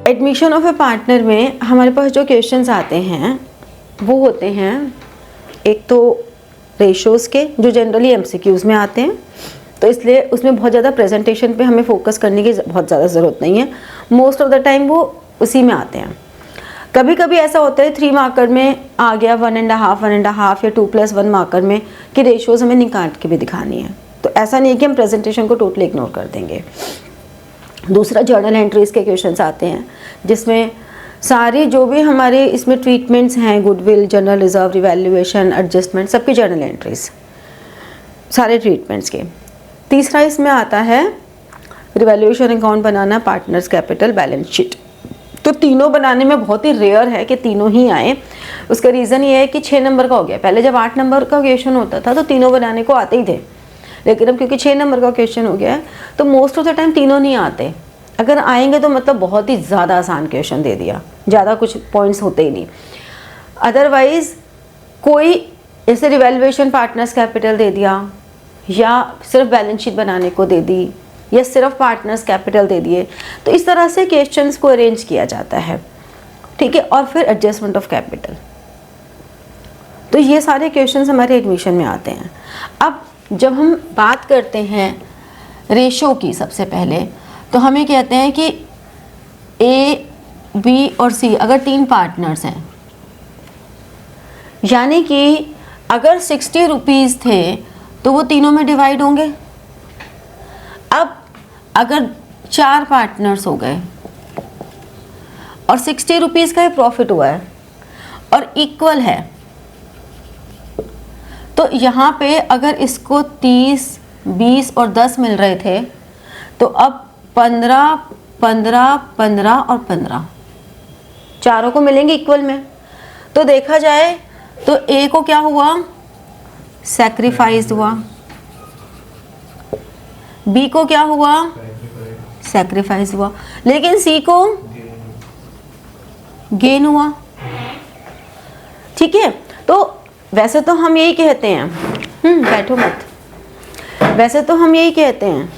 Admission of A partner में हमारे पास जो क्वेश्चंस आते हैं वो होते हैं, एक तो रेशोज़ के जो जनरली एमसीक्यूज़ में आते हैं, तो इसलिए उसमें बहुत ज़्यादा प्रेजेंटेशन पे हमें फोकस करने की बहुत ज़्यादा ज़रूरत नहीं है, मोस्ट ऑफ द टाइम वो उसी में आते हैं। कभी कभी ऐसा होता है 3 मार्कर में आ गया 1.5 या 2+1 मार्कर में कि रेशोज़ हमें निकाल के भी दिखानी है, तो ऐसा नहीं है कि हम प्रेजेंटेशन को टोटली इग्नोर कर देंगे। दूसरा जर्नल एंट्रीज़ के क्वेश्चंस आते हैं जिसमें सारी जो भी हमारे इसमें ट्रीटमेंट्स हैं, goodwill, general reserve, revaluation, adjustment, सबकी जर्नल एंट्रीज सारे ट्रीटमेंट्स के। तीसरा इसमें आता है रिवैल्यूएशन अकाउंट बनाना, पार्टनर्स कैपिटल, बैलेंस शीट। तो तीनों बनाने में बहुत ही रेयर है कि तीनों ही आए। उसका रीज़न ये है कि 6 नंबर का हो गया, पहले जब 8 नंबर का क्वेश्चन होता था तो तीनों बनाने को आते ही थे, लेकिन अब क्योंकि 6 नंबर का क्वेश्चन हो गया है तो मोस्ट ऑफ द टाइम तीनों नहीं आते। अगर आएंगे तो मतलब बहुत ही ज़्यादा आसान क्वेश्चन दे दिया, ज़्यादा कुछ पॉइंट्स होते ही नहीं। अदरवाइज़ कोई ऐसे रिवैल्यूएशन पार्टनर्स कैपिटल दे दिया, या सिर्फ बैलेंस शीट बनाने को दे दी, या सिर्फ पार्टनर्स कैपिटल दे दिए, तो इस तरह से क्वेश्चंस को अरेंज किया जाता है, ठीक है। और फिर एडजस्टमेंट ऑफ कैपिटल, तो ये सारे क्वेश्चंस हमारे एडमिशन में आते हैं। अब जब हम बात करते हैं रेशो की, सबसे पहले तो हमें कहते हैं कि ए, बी और सी अगर 3 पार्टनर्स हैं, यानी कि अगर 60 रुपीज़ थे तो वो तीनों में डिवाइड होंगे। अब अगर 4 पार्टनर्स हो गए और 60 रुपीज़ का ही प्रॉफिट हुआ है और इक्वल है, तो यहाँ पे अगर इसको 30, 20 और 10 मिल रहे थे तो अब 15, 15, 15 और 15 चारों को मिलेंगे इक्वल में। तो देखा जाए तो ए को क्या हुआ, सैक्रिफाइस हुआ, बी को क्या हुआ, सैक्रिफाइस हुआ, लेकिन सी को गेन हुआ, ठीक है। तो वैसे तो हम यही कहते हैं, बैठो मत, वैसे तो हम यही कहते हैं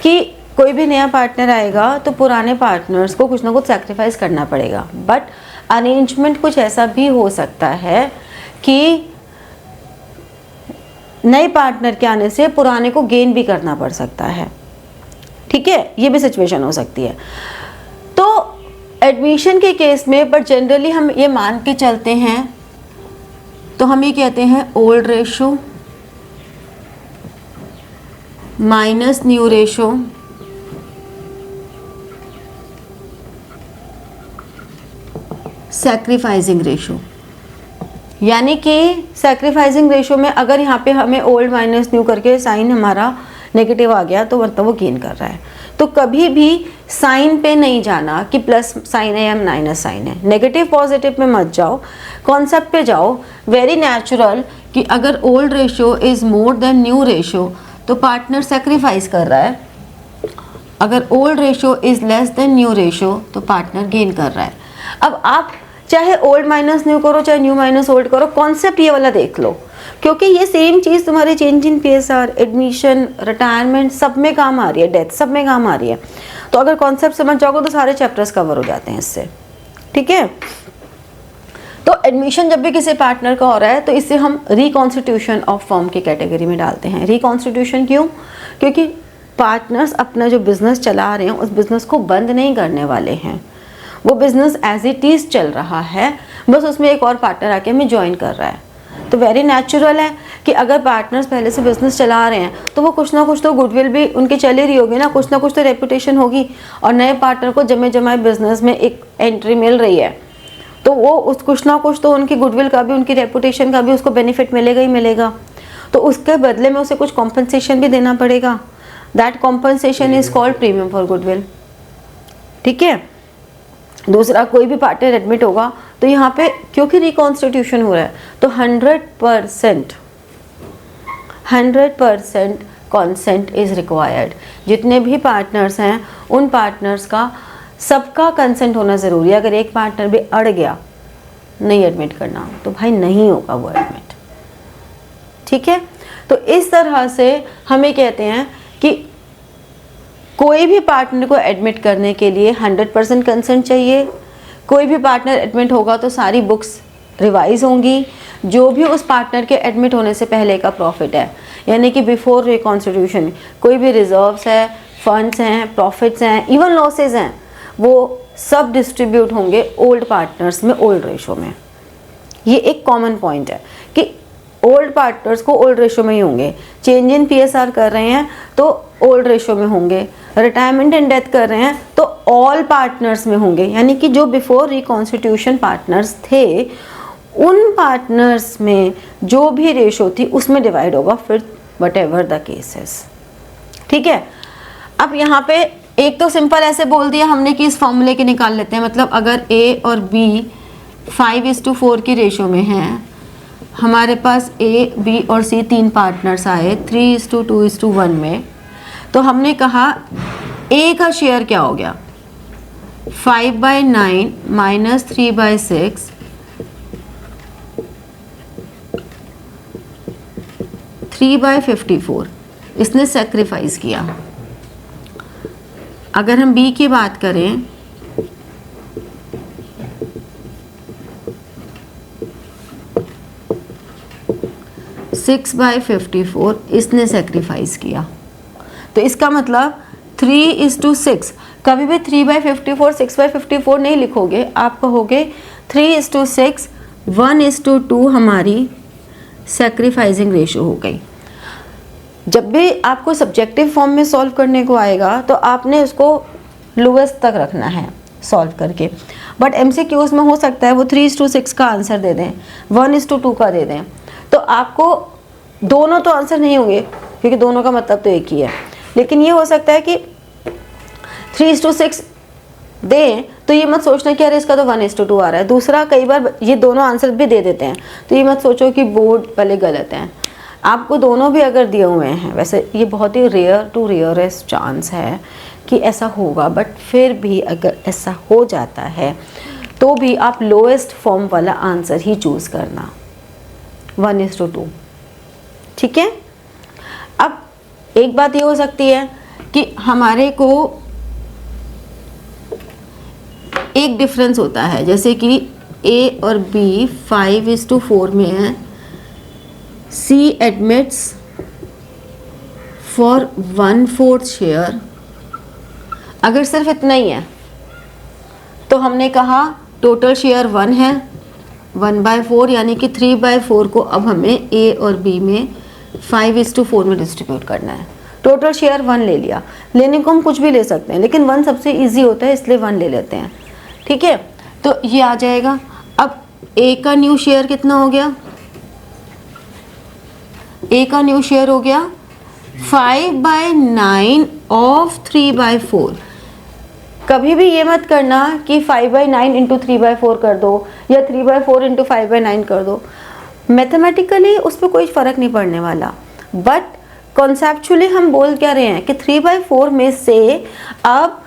कि कोई भी नया पार्टनर आएगा तो पुराने पार्टनर्स को कुछ ना कुछ सैक्रिफाइस करना पड़ेगा, बट अरेंजमेंट कुछ ऐसा भी हो सकता है कि नए पार्टनर के आने से पुराने को गेन भी करना पड़ सकता है, ठीक है, ये भी सिचुएशन हो सकती है। तो एडमिशन के केस में बट जनरली हम ये मान के चलते हैं, तो हम ये कहते हैं old ratio minus new ratio sacrificing ratio, यानी कि सैक्रिफाइसिंग रेशो में अगर यहाँ पे हमें ओल्ड माइनस न्यू करके साइन हमारा नेगेटिव आ गया तो मतलब वो गेन कर रहा है। तो कभी भी साइन पे नहीं जाना कि प्लस साइन है या माइनस साइन है, नेगेटिव पॉजिटिव में मत जाओ, कॉन्सेप्ट पे जाओ। वेरी नेचुरल कि अगर old ratio is more than new ratio तो पार्टनर सेक्रीफाइस कर रहा है, अगर old ratio is less than new ratio तो पार्टनर गेन कर रहा है। अब आप चाहे ओल्ड माइनस न्यू करो चाहे न्यू माइनस ओल्ड करो, कॉन्सेप्ट ये वाला देख लो, क्योंकि ये सेम चीज़ तुम्हारे change in PSR, admission, retirement सब में काम आ रही है, डेथ सब में काम आ रही है। तो अगर कॉन्सेप्ट समझ जाओगे तो सारे चैप्टर्स कवर हो जाते हैं इससे, ठीक है। तो एडमिशन जब भी किसी पार्टनर का हो रहा है तो इससे हम रिकॉन्स्टिट्यूशन ऑफ फर्म की कैटेगरी में डालते हैं। रिकॉन्स्टिट्यूशन क्यों? क्योंकि पार्टनर्स अपना जो बिजनेस चला रहे हैं उस बिजनेस को बंद नहीं करने वाले हैं, वो बिजनेस एज इट इज़ चल रहा है, बस उसमें एक और पार्टनर आके हमें ज्वाइन कर रहा है। तो वेरी नेचुरल है कि अगर पार्टनर्स पहले से बिजनेस चला रहे हैं तो वो कुछ ना कुछ तो गुडविल भी उनकी चली रही होगी ना, कुछ ना कुछ तो रेपुटेशन होगी, और नए पार्टनर को जमे जमाए बिजनेस में एक एंट्री मिल रही है तो वो उस कुछ ना कुछ तो उनकी गुडविल का भी, उनकी रेपुटेशन का भी उसको बेनिफिट मिलेगा ही मिलेगा। तो उसके बदले में उसे कुछ कॉम्पनसेशन भी देना पड़ेगा। That compensation is called premium for goodwill, ठीक है। दूसरा, कोई भी पार्टनर एडमिट होगा तो यहाँ पे क्योंकि रिकॉन्स्टिट्यूशन हो रहा है तो 100% कॉन्सेंट इज़ रिक्वायर्ड। जितने भी पार्टनर्स हैं उन पार्टनर्स का सबका कंसेंट होना ज़रूरी है। अगर एक पार्टनर भी अड़ गया नहीं एडमिट करना तो भाई नहीं होगा वो एडमिट, ठीक है। तो इस तरह से हमें कहते हैं कि कोई भी पार्टनर को एडमिट करने के लिए 100% कंसेंट चाहिए। कोई भी पार्टनर एडमिट होगा तो सारी बुक्स रिवाइज होंगी, जो भी उस पार्टनर के एडमिट होने से पहले का प्रॉफिट है, यानी कि बिफोर रिकॉन्स्टिट्यूशन कोई भी रिजर्व्स है, फंड्स हैं, प्रॉफिट्स हैं, इवन लॉसेज हैं, वो सब डिस्ट्रीब्यूट होंगे ओल्ड पार्टनर्स में ओल्ड रेशो में। ये एक कॉमन पॉइंट है कि ओल्ड पार्टनर्स को ओल्ड रेशो में ही होंगे। चेंज इन पीएसआर कर रहे हैं तो ओल्ड रेशो में होंगे, रिटायरमेंट एंड डेथ कर रहे हैं तो ऑल पार्टनर्स में होंगे, यानी कि जो बिफोर रिकॉन्स्टिट्यूशन पार्टनर्स थे उन पार्टनर्स में जो भी रेशो थी उसमें डिवाइड होगा, फिर वट एवर द केसेस। ठीक है, अब यहाँ पे एक तो सिंपल ऐसे बोल दिया हमने कि इस फॉर्मूले के निकाल लेते हैं, मतलब अगर ए और बी 5:4 की रेशो में हैं, हमारे पास ए बी और सी 3 पार्टनर्स आए 3:2:1 में, तो हमने कहा ए का शेयर क्या हो गया 5/9 माइनस 3/6 3/54, इसने सेक्रीफाइस किया। अगर हम बी की बात करें 6/54, इसने सेक्रीफाइस किया। तो इसका मतलब 3:6, कभी भी 3/54 6/54 नहीं लिखोगे, आप कहोगे 3:6 1:2 हमारी सेक्रीफाइसिंग रेशो हो गई। जब भी आपको सब्जेक्टिव फॉर्म में सॉल्व करने को आएगा तो आपने उसको लोएस्ट तक रखना है सॉल्व करके, बट एमसीक्यूज में हो सकता है वो 3:6 का आंसर दे दें, 1:2 का दे दें, तो आपको दोनों तो आंसर नहीं होंगे क्योंकि दोनों का मतलब तो एक ही है, लेकिन ये हो सकता है कि 3:6 दें तो ये मत सोचना कि अरे इसका तो 1:2 आ रहा है। दूसरा, कई बार ये दोनों आंसर भी दे देते हैं तो ये मत सोचो कि बोर्ड वाले गलत हैं, आपको दोनों भी अगर दिए हुए हैं, वैसे ये बहुत ही रेयर टू रेयरेस्ट चांस है कि ऐसा होगा, बट फिर भी अगर ऐसा हो जाता है तो भी आप लोएस्ट फॉर्म वाला आंसर ही चूज़ करना 1:2। ठीक है, अब एक बात ये हो सकती है कि हमारे को एक डिफरेंस होता है, जैसे कि ए और बी 5:4 में है, सी एडमिट्स फॉर 1/4 शेयर। अगर सिर्फ इतना ही है तो हमने कहा टोटल शेयर 1 है, 1/4 यानी कि 3/4 को अब हमें ए और बी में 5:4 में डिस्ट्रीब्यूट करना है। टोटल शेयर 1 ले लिया, लेने को हम कुछ भी ले सकते हैं लेकिन 1 सबसे इजी होता है इसलिए 1 ले लेते हैं। ठीक है, तो ये आ जाएगा। अब ए का न्यू शेयर कितना हो गया, ए का न्यू शेयर हो गया 5/9 ऑफ 3/4। कभी भी ये मत करना कि 5/9 इंटू 3/4 कर दो या 3/4 इंटू 5/9 कर दो, मैथमेटिकली उस पर कोई फ़र्क नहीं पड़ने वाला, बट कॉन्सेप्चुअली हम बोल क्या रहे हैं कि 3/4 में से अब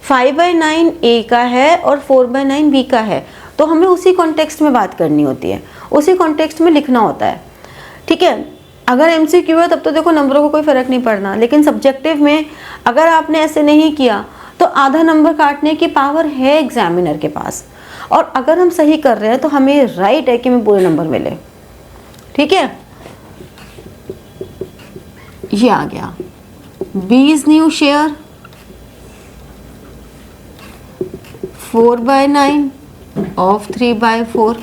5/9 ए का है और 4/9 बी का है, तो हमें उसी कॉन्टेक्स्ट में बात करनी होती है, उसी कॉन्टेक्स्ट में लिखना होता है। ठीक है, अगर एमसीक्यू है तब तो देखो नंबरों को कोई फ़र्क नहीं पड़ना, लेकिन सब्जेक्टिव में अगर आपने ऐसे नहीं किया तो आधा नंबर काटने की पावर है एग्जामिनर के पास, और अगर हम सही कर रहे हैं तो हमें राइट है कि हमें पूरे नंबर मिले। ठीक है, ये आ गया बीज न्यू शेयर 4/9 ऑफ 3/4,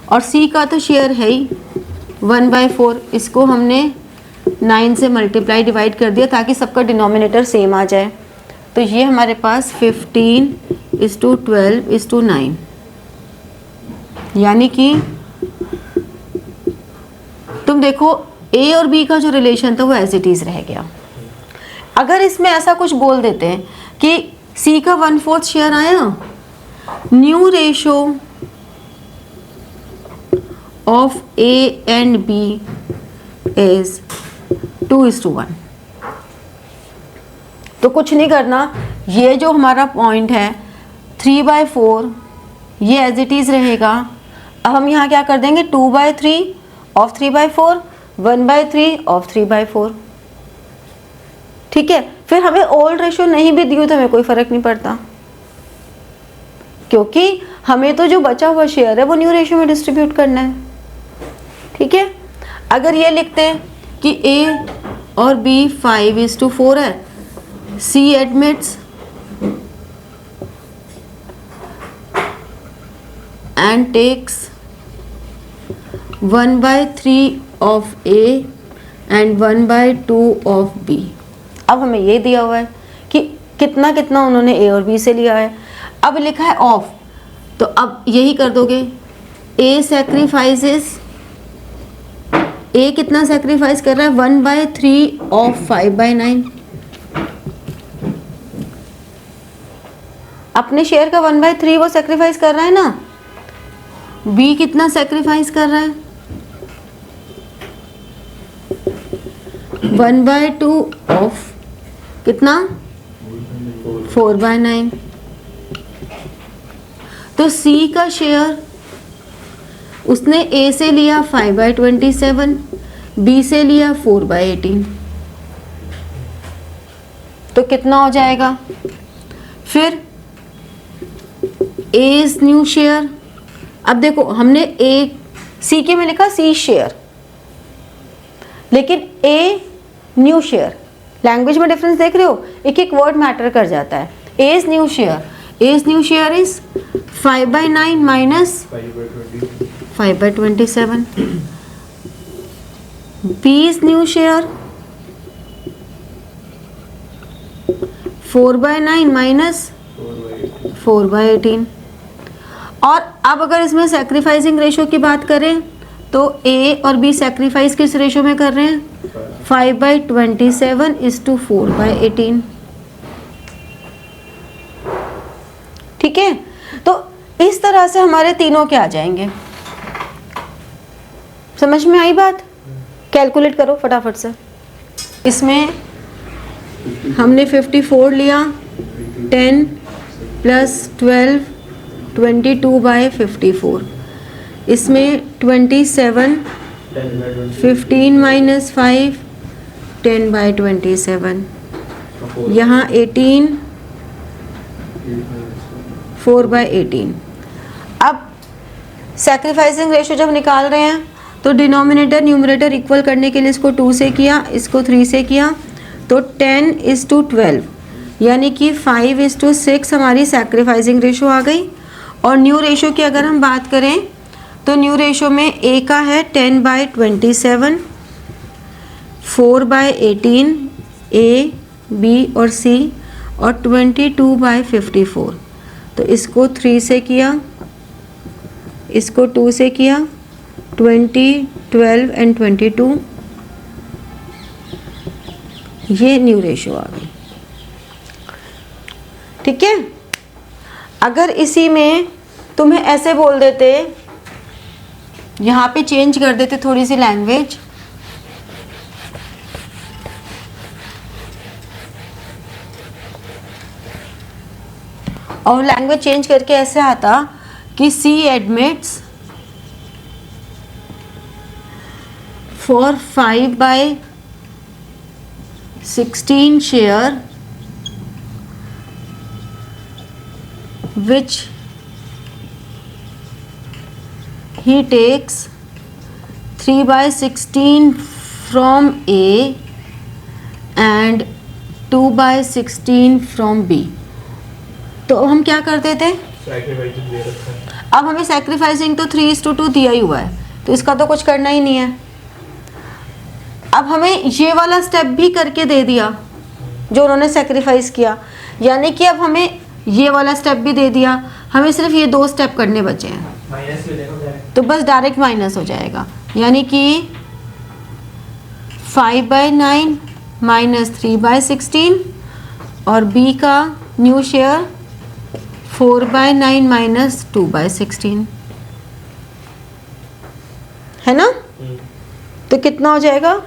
और सी का तो शेयर है ही 1/4, इसको हमने 9 से मल्टीप्लाई डिवाइड कर दिया ताकि सबका डिनोमिनेटर सेम आ जाए, तो ये हमारे पास 15:12:9, यानी कि तुम देखो ए और बी का जो रिलेशन था वो एज इट इज़ रह गया। अगर इसमें ऐसा कुछ बोल देते हैं कि सी का 1/4 शेयर आया, new ratio of A and B is 2:1, तो कुछ नहीं करना, ये जो हमारा पॉइंट है 3/4 ये एज इट इज़ रहेगा। अब हम यहाँ क्या कर देंगे 2/3 ऑफ 3/4, 1/3 ऑफ 3/4, ठीक है, फिर हमें ओल्ड रेशो नहीं भी दी हो तो हमें कोई फर्क नहीं पड़ता, क्योंकि हमें तो जो बचा हुआ शेयर है वो न्यू रेशो में डिस्ट्रीब्यूट करना है। ठीक है, अगर ये लिखते हैं कि A और B 5:4 है, C admits and takes 1/3 of A and 1/2 of B। अब हमें ये दिया हुआ है कि कितना कितना उन्होंने A और B से लिया है। अब लिखा है ऑफ, तो अब यही कर दोगे, A सैक्रिफाइसेस, A कितना सैक्रिफाइस कर रहा है, 1/3 of 5/9। अपने शेयर का 1/3 वो सैक्रिफाइस कर रहा है ना। B कितना सैक्रिफाइस कर रहा है, 1/2 ऑफ कितना, 4/9। तो C का शेयर उसने A से लिया 5/27, B से लिया 4/18, तो कितना हो जाएगा। फिर A's न्यू शेयर, अब देखो हमने C के में लिखा C शेयर, लेकिन A न्यू शेयर, लैंग्वेज में डिफरेंस देख रहे हो, एक एक वर्ड मैटर कर जाता है। A's new share is 5/9 minus 5/27। B's new share 4/9 minus 4/18। और अब अगर इसमें सैक्रिफाइसिंग रेशो की बात करें तो A और B सैक्रिफाइस किस रेशो में कर रहे हैं, 5/27:4/18। ठीक है, तो इस तरह से हमारे तीनों के आ जाएंगे। समझ में आई बात? कैलकुलेट करो फटाफट से। इसमें हमने 54 लिया, 10 + 12 22/54। इसमें 27 15 - 5 10/27। यहाँ 18 4/18। अब सैक्रिफाइसिंग रेशो जब निकाल रहे हैं तो डिनोमिनेटर न्यूमरेटर इक्वल करने के लिए इसको 2 से किया, इसको 3 से किया, तो 10:12 यानी कि 5:6 हमारी सैक्रिफाइसिंग रेशो आ गई। और न्यू रेशो की अगर हम बात करें तो न्यू रेशो में A का है 10/27, 4/18 A, B और C, और 22/54। तो इसको 3 से किया, इसको 2 से किया, 20, 12 एंड 22, ये न्यू रेशो आ गई। ठीक है, अगर इसी में तुम्हें ऐसे बोल देते, यहाँ पे चेंज कर देते थोड़ी सी लैंग्वेज, और लैंग्वेज चेंज करके ऐसे आता कि C admits for 5/16 share which he takes 3/16 from A and 2/16 from B। तो हम क्या करते थे, अब हमें सैक्रिफाइसिंग तो 3:2 दिया ही हुआ है, तो इसका तो कुछ करना ही नहीं है। अब हमें ये वाला स्टेप भी करके दे दिया जो उन्होंने सैक्रिफाइस किया, यानी कि अब हमें ये वाला स्टेप भी दे दिया, हमें सिर्फ ये 2 स्टेप करने बचे हैं, तो बस डायरेक्ट माइनस हो जाएगा, यानी कि 5/9 माइनस 3/16 और B का न्यू शेयर 4/9 माइनस 2/16 है ना। तो कितना हो जाएगा,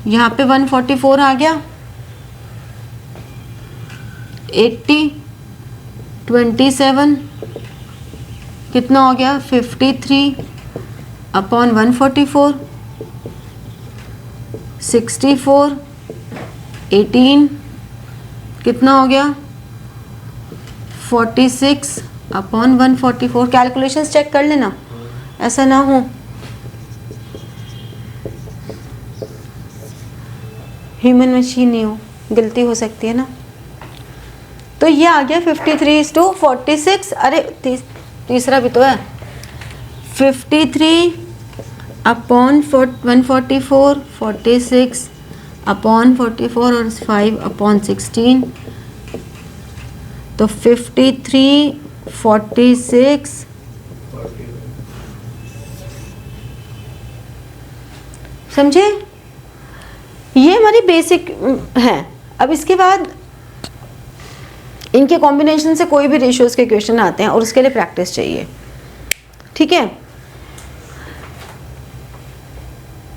यहाँ पे 144 आ गया, 80 27 कितना हो गया, 53/144, 64, 18 कितना हो गया 46 अपॉन 144। कैलकुलेशंस चेक कर लेना, ऐसा ना हो ह्यूमन मशीन नहीं हो, गलती हो सकती है ना। तो ये आ गया 53:46। अरे तीसरा भी तो है 53 अपॉन 144, 46 अपॉन 44 और 5 अपॉन 16, तो 53, 46 समझे। ये हमारी बेसिक है। अब इसके बाद इनके कॉम्बिनेशन से कोई भी रेशियोज के क्वेश्चन आते हैं और उसके लिए प्रैक्टिस चाहिए, ठीक है।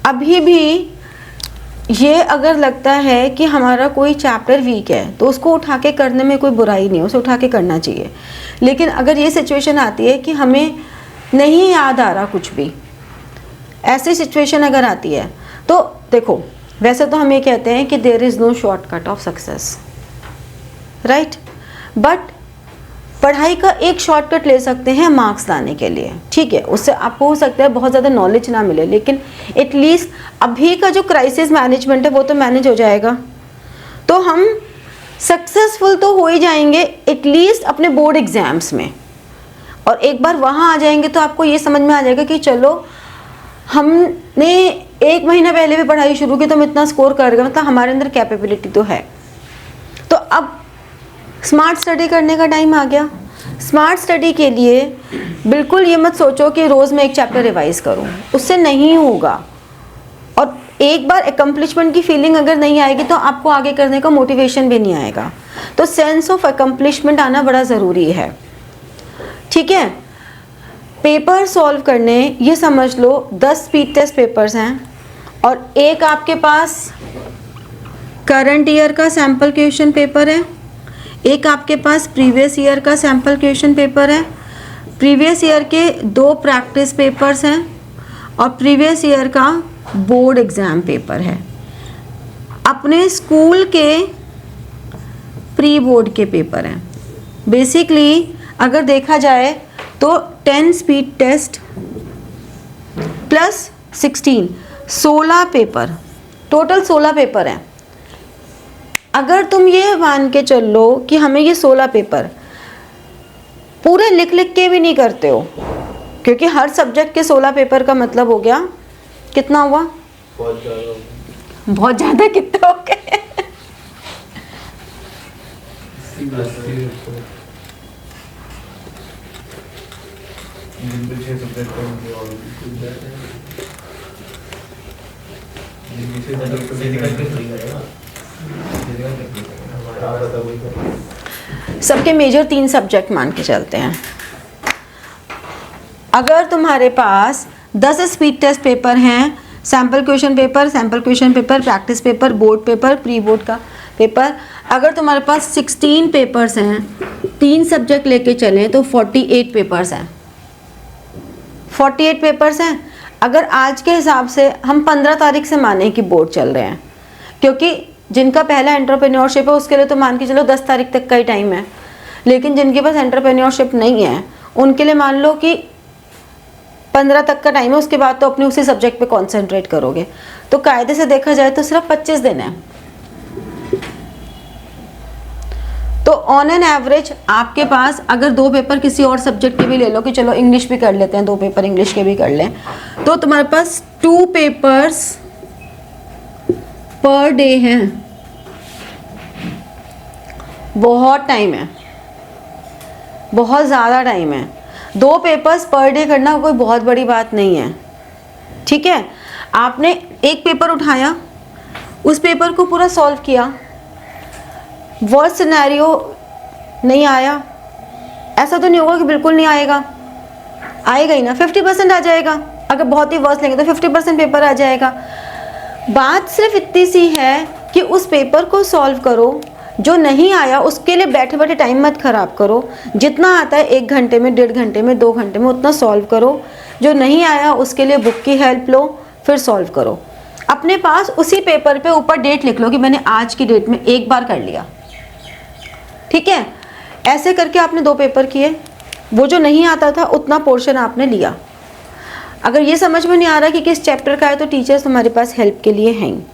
अभी भी ये अगर लगता है कि हमारा कोई चैप्टर वीक है तो उसको उठा के करने में कोई बुराई नहीं है, उसे उठा के करना चाहिए। लेकिन अगर ये सिचुएशन आती है कि हमें नहीं याद आ रहा कुछ भी, ऐसी सिचुएशन अगर आती है तो देखो, वैसे तो हम ये कहते हैं कि there is no shortcut of success, right. But पढ़ाई का एक शॉर्टकट ले सकते हैं मार्क्स लाने के लिए, ठीक है। उससे आपको हो सकता है बहुत ज़्यादा नॉलेज ना मिले, लेकिन एटलीस्ट अभी का जो क्राइसिस मैनेजमेंट है वो तो मैनेज हो जाएगा, तो हम सक्सेसफुल तो हो ही जाएंगे एटलीस्ट अपने बोर्ड एग्जाम्स में। और एक बार वहाँ आ जाएंगे तो आपको ये समझ में आ जाएगा कि चलो हमने 1 महीना पहले भी पढ़ाई शुरू की तो हम इतना स्कोर कर गए, मतलब हमारे अंदर कैपेबिलिटी तो है। तो अब स्मार्ट स्टडी करने का टाइम आ गया। स्मार्ट स्टडी के लिए बिल्कुल ये मत सोचो कि रोज़ मैं एक चैप्टर रिवाइज करूं, उससे नहीं होगा। और एक बार एकम्प्लिशमेंट की फीलिंग अगर नहीं आएगी तो आपको आगे करने का मोटिवेशन भी नहीं आएगा। तो सेंस ऑफ एकम्प्लिशमेंट आना बड़ा ज़रूरी है, ठीक है। पेपर सॉल्व करने, ये समझ लो 10 स्पीड टेस्ट पेपर्स हैं और एक आपके पास करंट ईयर का सैम्पल क्वेश्चन पेपर है, एक आपके पास प्रीवियस ईयर का सैम्पल क्वेश्चन पेपर है, प्रीवियस ईयर के 2 प्रैक्टिस पेपर्स हैं और प्रीवियस ईयर का बोर्ड एग्ज़ाम पेपर है। अपने स्कूल के प्री बोर्ड के पेपर हैं। बेसिकली अगर देखा जाए तो 10 speed test plus 16 paper, total 16 paper हैं। अगर तुम ये मान के चल लो कि हमें ये 16 पेपर पूरे लिख लिख के भी नहीं करते हो, क्योंकि हर सब्जेक्ट के 16 पेपर का मतलब हो गया कितना हुआ, बहुत ज़्यादा कितना हो गए सबके मेजर 3 सब्जेक्ट मान के चलते हैं। अगर तुम्हारे पास 10 स्पीड टेस्ट पेपर हैं, sample question paper, practice paper, board paper, pre board का पेपर, अगर तुम्हारे पास 16 पेपर्स हैं, 3 सब्जेक्ट लेके चलें तो 48 पेपर्स हैं। 48 पेपर्स हैं। अगर आज के हिसाब से हम 15 तारीख से माने कि बोर्ड चल रहे हैं, क्योंकि जिनका पहला एंटरप्रेन्योरशिप है उसके लिए तो मान के चलो 10 तारीख तक का ही टाइम है, लेकिन जिनके पास एंटरप्रेन्योरशिप नहीं है उनके लिए मान लो कि 15 तक का टाइम है, उसके बाद तो अपने उसी सब्जेक्ट पे कंसंट्रेट करोगे। तो कायदे से देखा जाए तो सिर्फ 25 दिन है। तो ऑन एन एवरेज आपके पास अगर 2 पेपर किसी और सब्जेक्ट के भी ले लो, कि चलो इंग्लिश भी कर लेते हैं, 2 पेपर इंग्लिश के भी कर लें, तो तुम्हारे पास 2 पेपर्स पर डे हैं। बहुत टाइम है, बहुत ज़्यादा टाइम है। 2 पेपर्स पर डे करना कोई बहुत बड़ी बात नहीं है, ठीक है। आपने एक पेपर उठाया, उस पेपर को पूरा सॉल्व किया, वर्स्ट सिनेरियो नहीं आया, ऐसा तो नहीं होगा कि बिल्कुल नहीं आएगा, आएगा ही ना, 50% आ जाएगा। अगर बहुत ही वर्स्ट लेंगे तो 50% पेपर आ जाएगा। बात सिर्फ इतनी सी है कि उस पेपर को सॉल्व करो, जो नहीं आया उसके लिए बैठे बैठे टाइम मत खराब करो। जितना आता है 1 घंटे में, 1.5 घंटे में, 2 घंटे में उतना सॉल्व करो। जो नहीं आया उसके लिए बुक की हेल्प लो, फिर सॉल्व करो। अपने पास उसी पेपर पे ऊपर डेट लिख लो कि मैंने आज की डेट में एक बार कर लिया, ठीक है। ऐसे करके आपने 2 पेपर किए, वो जो नहीं आता था उतना पोर्शन आपने लिया। अगर ये समझ में नहीं आ रहा कि किस चैप्टर का है तो टीचर्स तुम्हारे पास हेल्प के लिए हैं,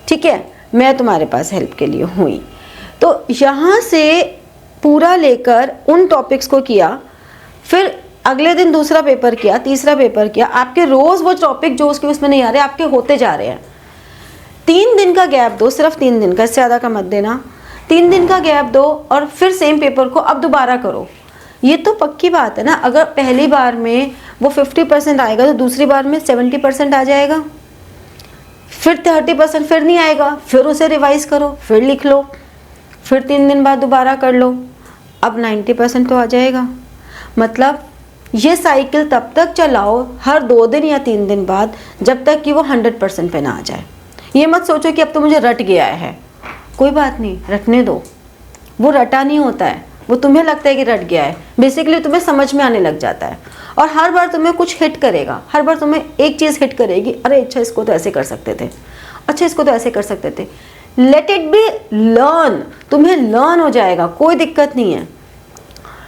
ठीक है, मैं तुम्हारे पास हेल्प के लिए हुई। तो यहाँ से पूरा लेकर उन टॉपिक्स को किया, फिर अगले दिन दूसरा पेपर किया, तीसरा पेपर किया। आपके रोज वो टॉपिक जो उसके उसमें नहीं आ रहे आपके होते जा रहे हैं। 3 दिन का गैप दो, सिर्फ 3 दिन का, इससे ज़्यादा का मत देना। 3 दिन का गैप दो और फिर सेम पेपर को अब दोबारा करो। ये तो पक्की बात है ना, अगर पहली बार में वो 50% आएगा तो दूसरी बार में 70% आ जाएगा, फिर 30% फिर नहीं आएगा, फिर उसे रिवाइज करो, फिर लिख लो, फिर 3 दिन बाद दोबारा कर लो, अब 90% तो आ जाएगा। मतलब ये साइकिल तब तक चलाओ हर 2 दिन या 3 दिन बाद जब तक कि वो 100% पे ना आ जाए। ये मत सोचो कि अब तो मुझे रट गया है, कोई बात नहीं, रटने दो। वो रटा नहीं होता है, वो तुम्हें लगता है कि रट गया है, बेसिकली तुम्हें समझ में आने लग जाता है। और हर बार तुम्हें कुछ हिट करेगा, हर बार तुम्हें एक चीज़ हिट करेगी, अरे अच्छा इसको तो ऐसे कर सकते थे, अच्छा इसको तो ऐसे कर सकते थे। लेट इट बी लर्न, तुम्हें लर्न हो जाएगा, कोई दिक्कत नहीं है।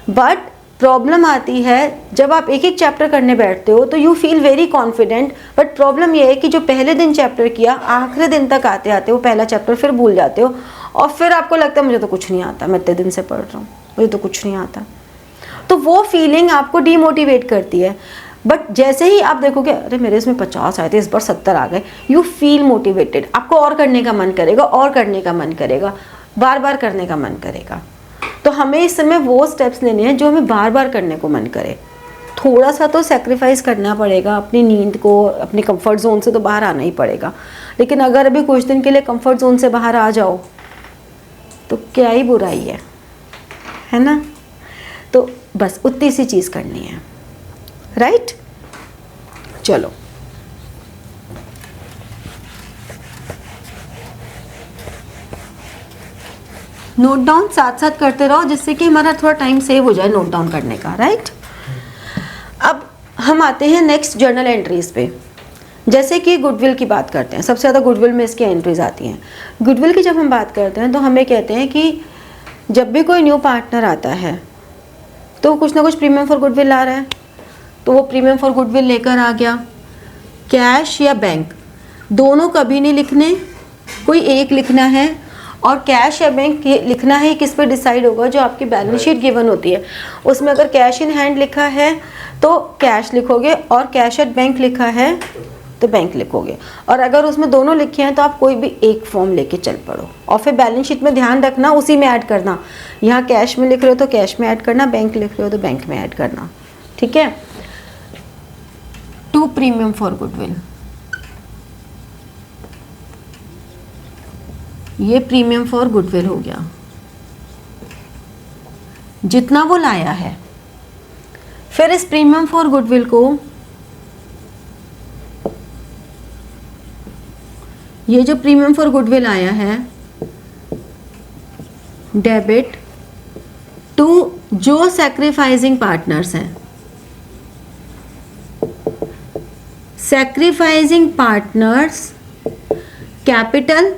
बट प्रॉब्लम आती है जब आप एक एक चैप्टर करने बैठते हो तो you feel very confident, but problem यह है कि जो पहले दिन चैप्टर किया आखिरी दिन तक आते आते वो पहला चैप्टर फिर भूल जाते हो और फिर आपको लगता है मुझे तो कुछ नहीं आता, मैं इतने दिन से पढ़ रहा हूँ, मुझे तो कुछ नहीं आता। तो वो फीलिंग आपको डीमोटिवेट करती है। बट जैसे ही आप देखोगे अरे मेरे इसमें 50 आए थे, इस बार 70 आ गए, यू फील मोटिवेटेड, आपको और करने का मन करेगा, और करने का मन करेगा, बार बार करने का मन करेगा। तो हमें इस समय वो स्टेप्स लेने हैं जो हमें बार बार करने को मन करे। थोड़ा सा तो सेक्रीफाइस करना पड़ेगा, अपनी नींद को, अपने कंफर्ट जोन से तो बाहर आना ही पड़ेगा। लेकिन अगर अभी कुछ दिन के लिए कंफर्ट जोन से बाहर आ जाओ तो क्या ही बुराई है ना। तो बस उतनी सी चीज़ करनी है, राइट। चलो नोट डाउन साथ साथ करते रहो जिससे कि हमारा थोड़ा टाइम सेव हो जाए नोट डाउन करने का, राइट। अब हम आते हैं नेक्स्ट जर्नल एंट्रीज पे। जैसे कि गुडविल की बात करते हैं, सबसे ज़्यादा गुडविल में इसकी एंट्रीज आती हैं। गुडविल की जब हम बात करते हैं तो हमें कहते हैं कि जब भी कोई न्यू पार्टनर आता है तो कुछ ना कुछ प्रीमियम फॉर गुडविल ला रहा है, तो वो प्रीमियम फॉर गुडविल लेकर आ गया। कैश या बैंक दोनों कभी नहीं लिखने, कोई एक लिखना है। और कैश या बैंक लिखना है किस पे डिसाइड होगा, जो आपकी बैलेंस शीट गिवन होती है उसमें अगर कैश इन हैंड लिखा है तो कैश लिखोगे, और कैश एट बैंक लिखा है तो बैंक लिखोगे। और अगर उसमें दोनों लिखे हैं तो आप कोई भी एक फॉर्म लेके चल पड़ो। और फिर बैलेंस शीट में ध्यान रखना उसी में ऐड करना, यहाँ कैश में लिख रहे हो तो कैश में ऐड करना, बैंक लिख रहे हो तो बैंक में ऐड करना, ठीक है। 2 प्रीमियम फॉर गुडविल, ये प्रीमियम फॉर गुडविल हो गया जितना वो लाया है। फिर इस प्रीमियम फॉर गुडविल को ये जो प्रीमियम फॉर गुडविल आया है डेबिट टू जो सैक्रिफाइसिंग पार्टनर्स हैं। सैक्रिफाइसिंग पार्टनर्स कैपिटल,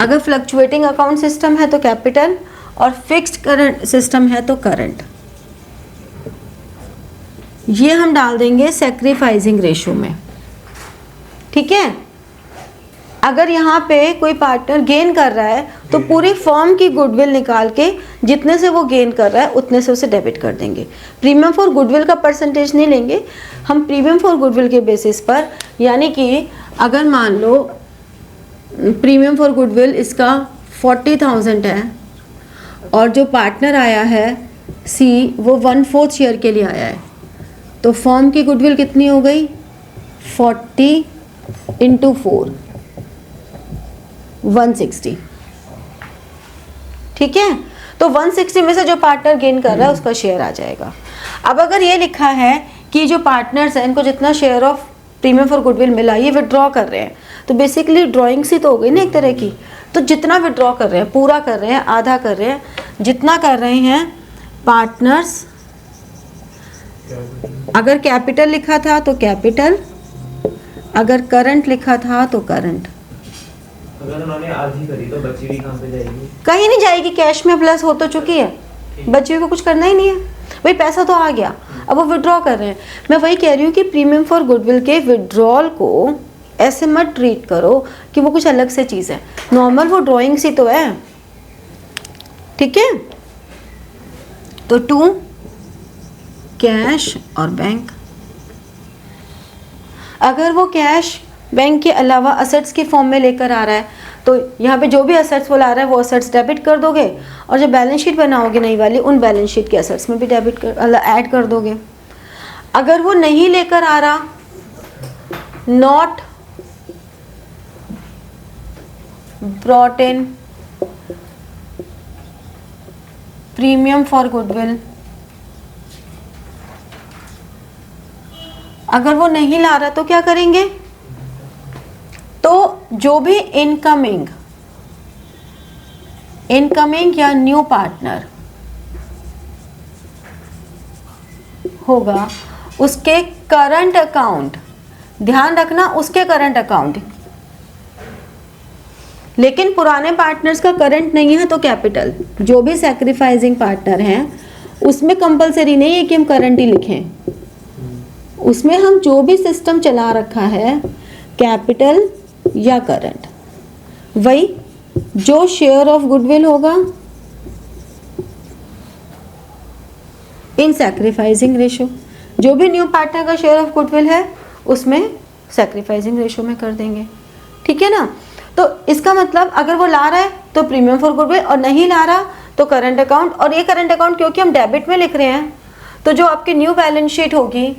अगर फ्लक्चुएटिंग अकाउंट सिस्टम है तो कैपिटल, और फिक्स्ड करंट सिस्टम है तो करंट। ये हम डाल देंगे सैक्रिफाइसिंग रेशो में, ठीक है। अगर यहाँ पे कोई पार्टनर गेन कर रहा है तो पूरी फर्म की गुडविल निकाल के जितने से वो गेन कर रहा है उतने से उसे डेबिट कर देंगे। प्रीमियम फॉर गुडविल का परसेंटेज नहीं लेंगे हम, प्रीमियम फॉर गुडविल के बेसिस पर। यानी कि अगर मान लो प्रीमियम फॉर गुडविल इसका 40,000 है और जो पार्टनर आया है सी वो 1/4 शेयर के लिए आया है, तो फर्म की गुडविल कितनी हो गई 40 × 4 160, ठीक है। तो 160 में से जो पार्टनर गेन कर रहा है उसका शेयर आ जाएगा। अब अगर ये लिखा है कि जो पार्टनर्स हैं इनको जितना share of premium for goodwill मिला ये विड्रॉ कर रहे हैं, तो बेसिकली ड्राइंग सी तो हो गई ना एक तरह की। तो जितना विड्रॉ कर रहे हैं, पूरा कर रहे हैं, आधा कर रहे हैं, जितना कर रहे हैं पार्टनर्स, अगर कैपिटल लिखा था तो कैपिटल, अगर करंट लिखा था तो करंट, अगर उन्होंने आधी करी तो बची हुई कहाँ पे जाएगी? कहीं नहीं जाएगी, कैश में प्लस हो तो चुकी है, बच्चे को कुछ करना ही नहीं है, वही पैसा तो आ गया, अब वो विड्रॉ कर रहे हैं। मैं वही कह रही हूँ कि प्रीमियम फॉर गुडविल के विड्रॉल को ऐसे मत ट्रीट करो कि वो कुछ अलग से चीज़ है, नॉर्मल वो ड्राइंग सी तो है, ठीक है। तो 2 कैश और बैंक, अगर वो कैश बैंक के अलावा असेट्स की फॉर्म में लेकर आ रहा है तो यहाँ पे जो भी असेट्स वो ला रहा है वो असेट्स डेबिट कर दोगे, और जब बैलेंस शीट बनाओगे नई वाली उन बैलेंस शीट के असेट्स में भी डेबिट कर ऐड कर दोगे। अगर वो नहीं लेकर आ रहा, not brought in premium for goodwill, अगर वो नहीं ला रहा तो क्या करेंगे, तो जो भी इनकमिंग या न्यू पार्टनर होगा उसके करंट अकाउंट, ध्यान रखना उसके करंट अकाउंट, लेकिन पुराने पार्टनर्स का करंट नहीं है तो कैपिटल, जो भी सैक्रिफाइसिंग पार्टनर हैं उसमें कंपलसरी नहीं है कि हम करंट ही लिखें, उसमें हम जो भी सिस्टम चला रखा है कैपिटल या करंट, वही जो शेयर ऑफ गुडविल होगा इन सैक्रिफाइसिंग रेशो, जो भी न्यू पार्टनर का शेयर ऑफ गुडविल है उसमें सैक्रिफाइसिंग रेशो में कर देंगे, ठीक है ना। तो इसका मतलब अगर वो ला रहा है तो प्रीमियम फॉर गुडविल, और नहीं ला रहा तो करंट अकाउंट, और ये करंट अकाउंट क्योंकि हम डेबिट में लिख रहे हैं तो जो आपकी न्यू बैलेंस शीट होगी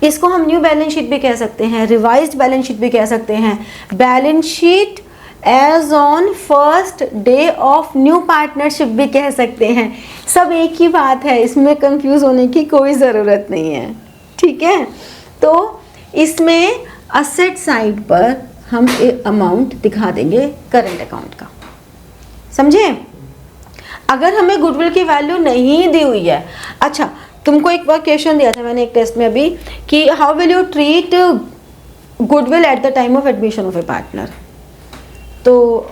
इसको हम न्यू बैलेंस शीट भी कह सकते हैं, रिवाइज्ड बैलेंस शीट भी कह सकते हैं, balance sheet as on first day of new partnership भी कह सकते हैं, सब एक ही बात है, इसमें कंफ्यूज होने की कोई ज़रूरत नहीं है, ठीक है। तो इसमें असेट साइड पर हम एक अमाउंट दिखा देंगे करंट अकाउंट का, समझे। अगर हमें गुडविल की वैल्यू नहीं दी हुई है, अच्छा तुमको एक बार क्वेश्चन दिया था मैंने एक टेस्ट में अभी कि how will you treat goodwill at the time of admission of A partner, तो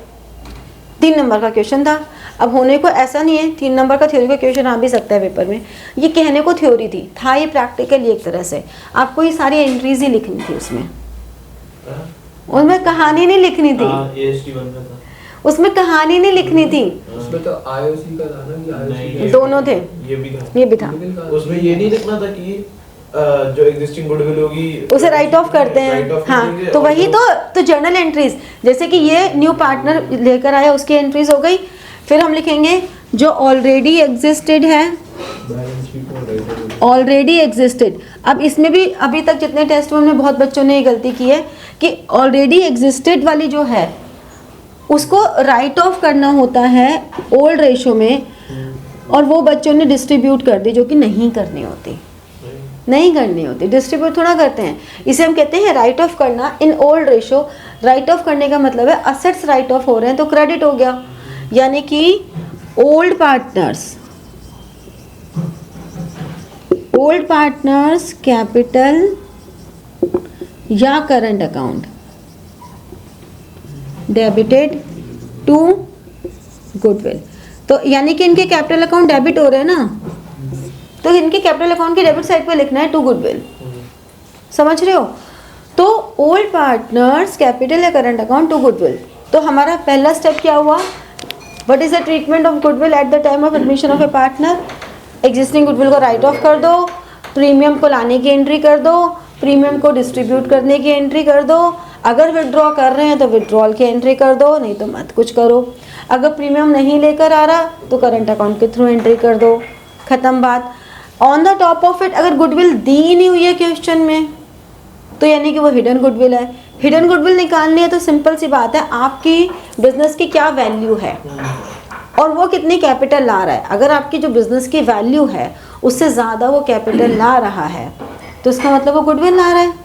3 नंबर का क्वेश्चन था। अब होने को ऐसा नहीं है, 3 नंबर का थ्योरी का क्वेश्चन आ भी सकता है पेपर में, ये कहने को थ्योरी थी, था ये प्रैक्टिकल एक तरह से, आपको ये सारी एंट्रीज ही लिखनी थी उसमें कहानी नहीं लिखनी थी, उसमें कहानी नहीं लिखनी थी, उसमें तो आईओसी का था ना, कि आईओसी दोनों थे, ये भी था। उसमें ये नहीं लिखना था कि जो एग्जिस्टिंग गुडविल होगी उसे राइट ऑफ करते हैं, हाँ तो वही तो जर्नल एंट्रीज, जैसे कि ये न्यू पार्टनर लेकर आया उसकी एंट्रीज हो गई, फिर हम लिखेंगे जो ऑलरेडी एग्जिस्टेड है, ऑलरेडी एग्जिस्टेड। अब इसमें भी अभी तक जितने टेस्ट में हमने बहुत बच्चों ने ये गलती की है कि ऑलरेडी एग्जिस्टेड वाली जो है उसको राइट ऑफ करना होता है ओल्ड रेशो में, और वो बच्चों ने डिस्ट्रीब्यूट कर दी, जो कि नहीं करनी होती, नहीं करनी होती, डिस्ट्रीब्यूट थोड़ा करते हैं, इसे हम कहते हैं राइट ऑफ करना in old ratio. Right of करने का मतलब है असेट्स राइट ऑफ हो रहे हैं तो क्रेडिट हो गया, यानी कि ओल्ड पार्टनर्स कैपिटल या current account debited to goodwill, तो यानी कि इनके कैपिटल अकाउंट डेबिट हो रहे हैं ना, तो इनके कैपिटल अकाउंट की डेबिट साइड पे लिखना है टू गुडविल, समझ रहे हो। तो ओल्ड पार्टनर्स कैपिटल या करंट अकाउंट टू गुडविल, तो हमारा पहला स्टेप क्या हुआ, what is the treatment of goodwill at the time of admission of A partner, existing goodwill को राइट ऑफ कर दो, प्रीमियम को लाने की एंट्री कर दो, प्रीमियम को डिस्ट्रीब्यूट करने की एंट्री कर दो, अगर विड्रॉ कर रहे हैं तो विड्रॉल की एंट्री कर दो, नहीं तो मत कुछ करो, अगर प्रीमियम नहीं लेकर आ रहा तो करंट अकाउंट के थ्रू एंट्री कर दो, खत्म बात। On the top of it अगर गुडविल दी नहीं हुई है क्वेश्चन में तो यानी कि वो हिडन गुडविल है। हिडन गुडविल निकालनी है तो सिंपल सी बात है, आपकी बिजनेस की क्या वैल्यू है और वो कितनी कैपिटल ला रहा है। अगर आपकी जो बिजनेस की वैल्यू है उससे ज़्यादा वो कैपिटल ला रहा है तो इसका मतलब वो गुडविल ला रहा है।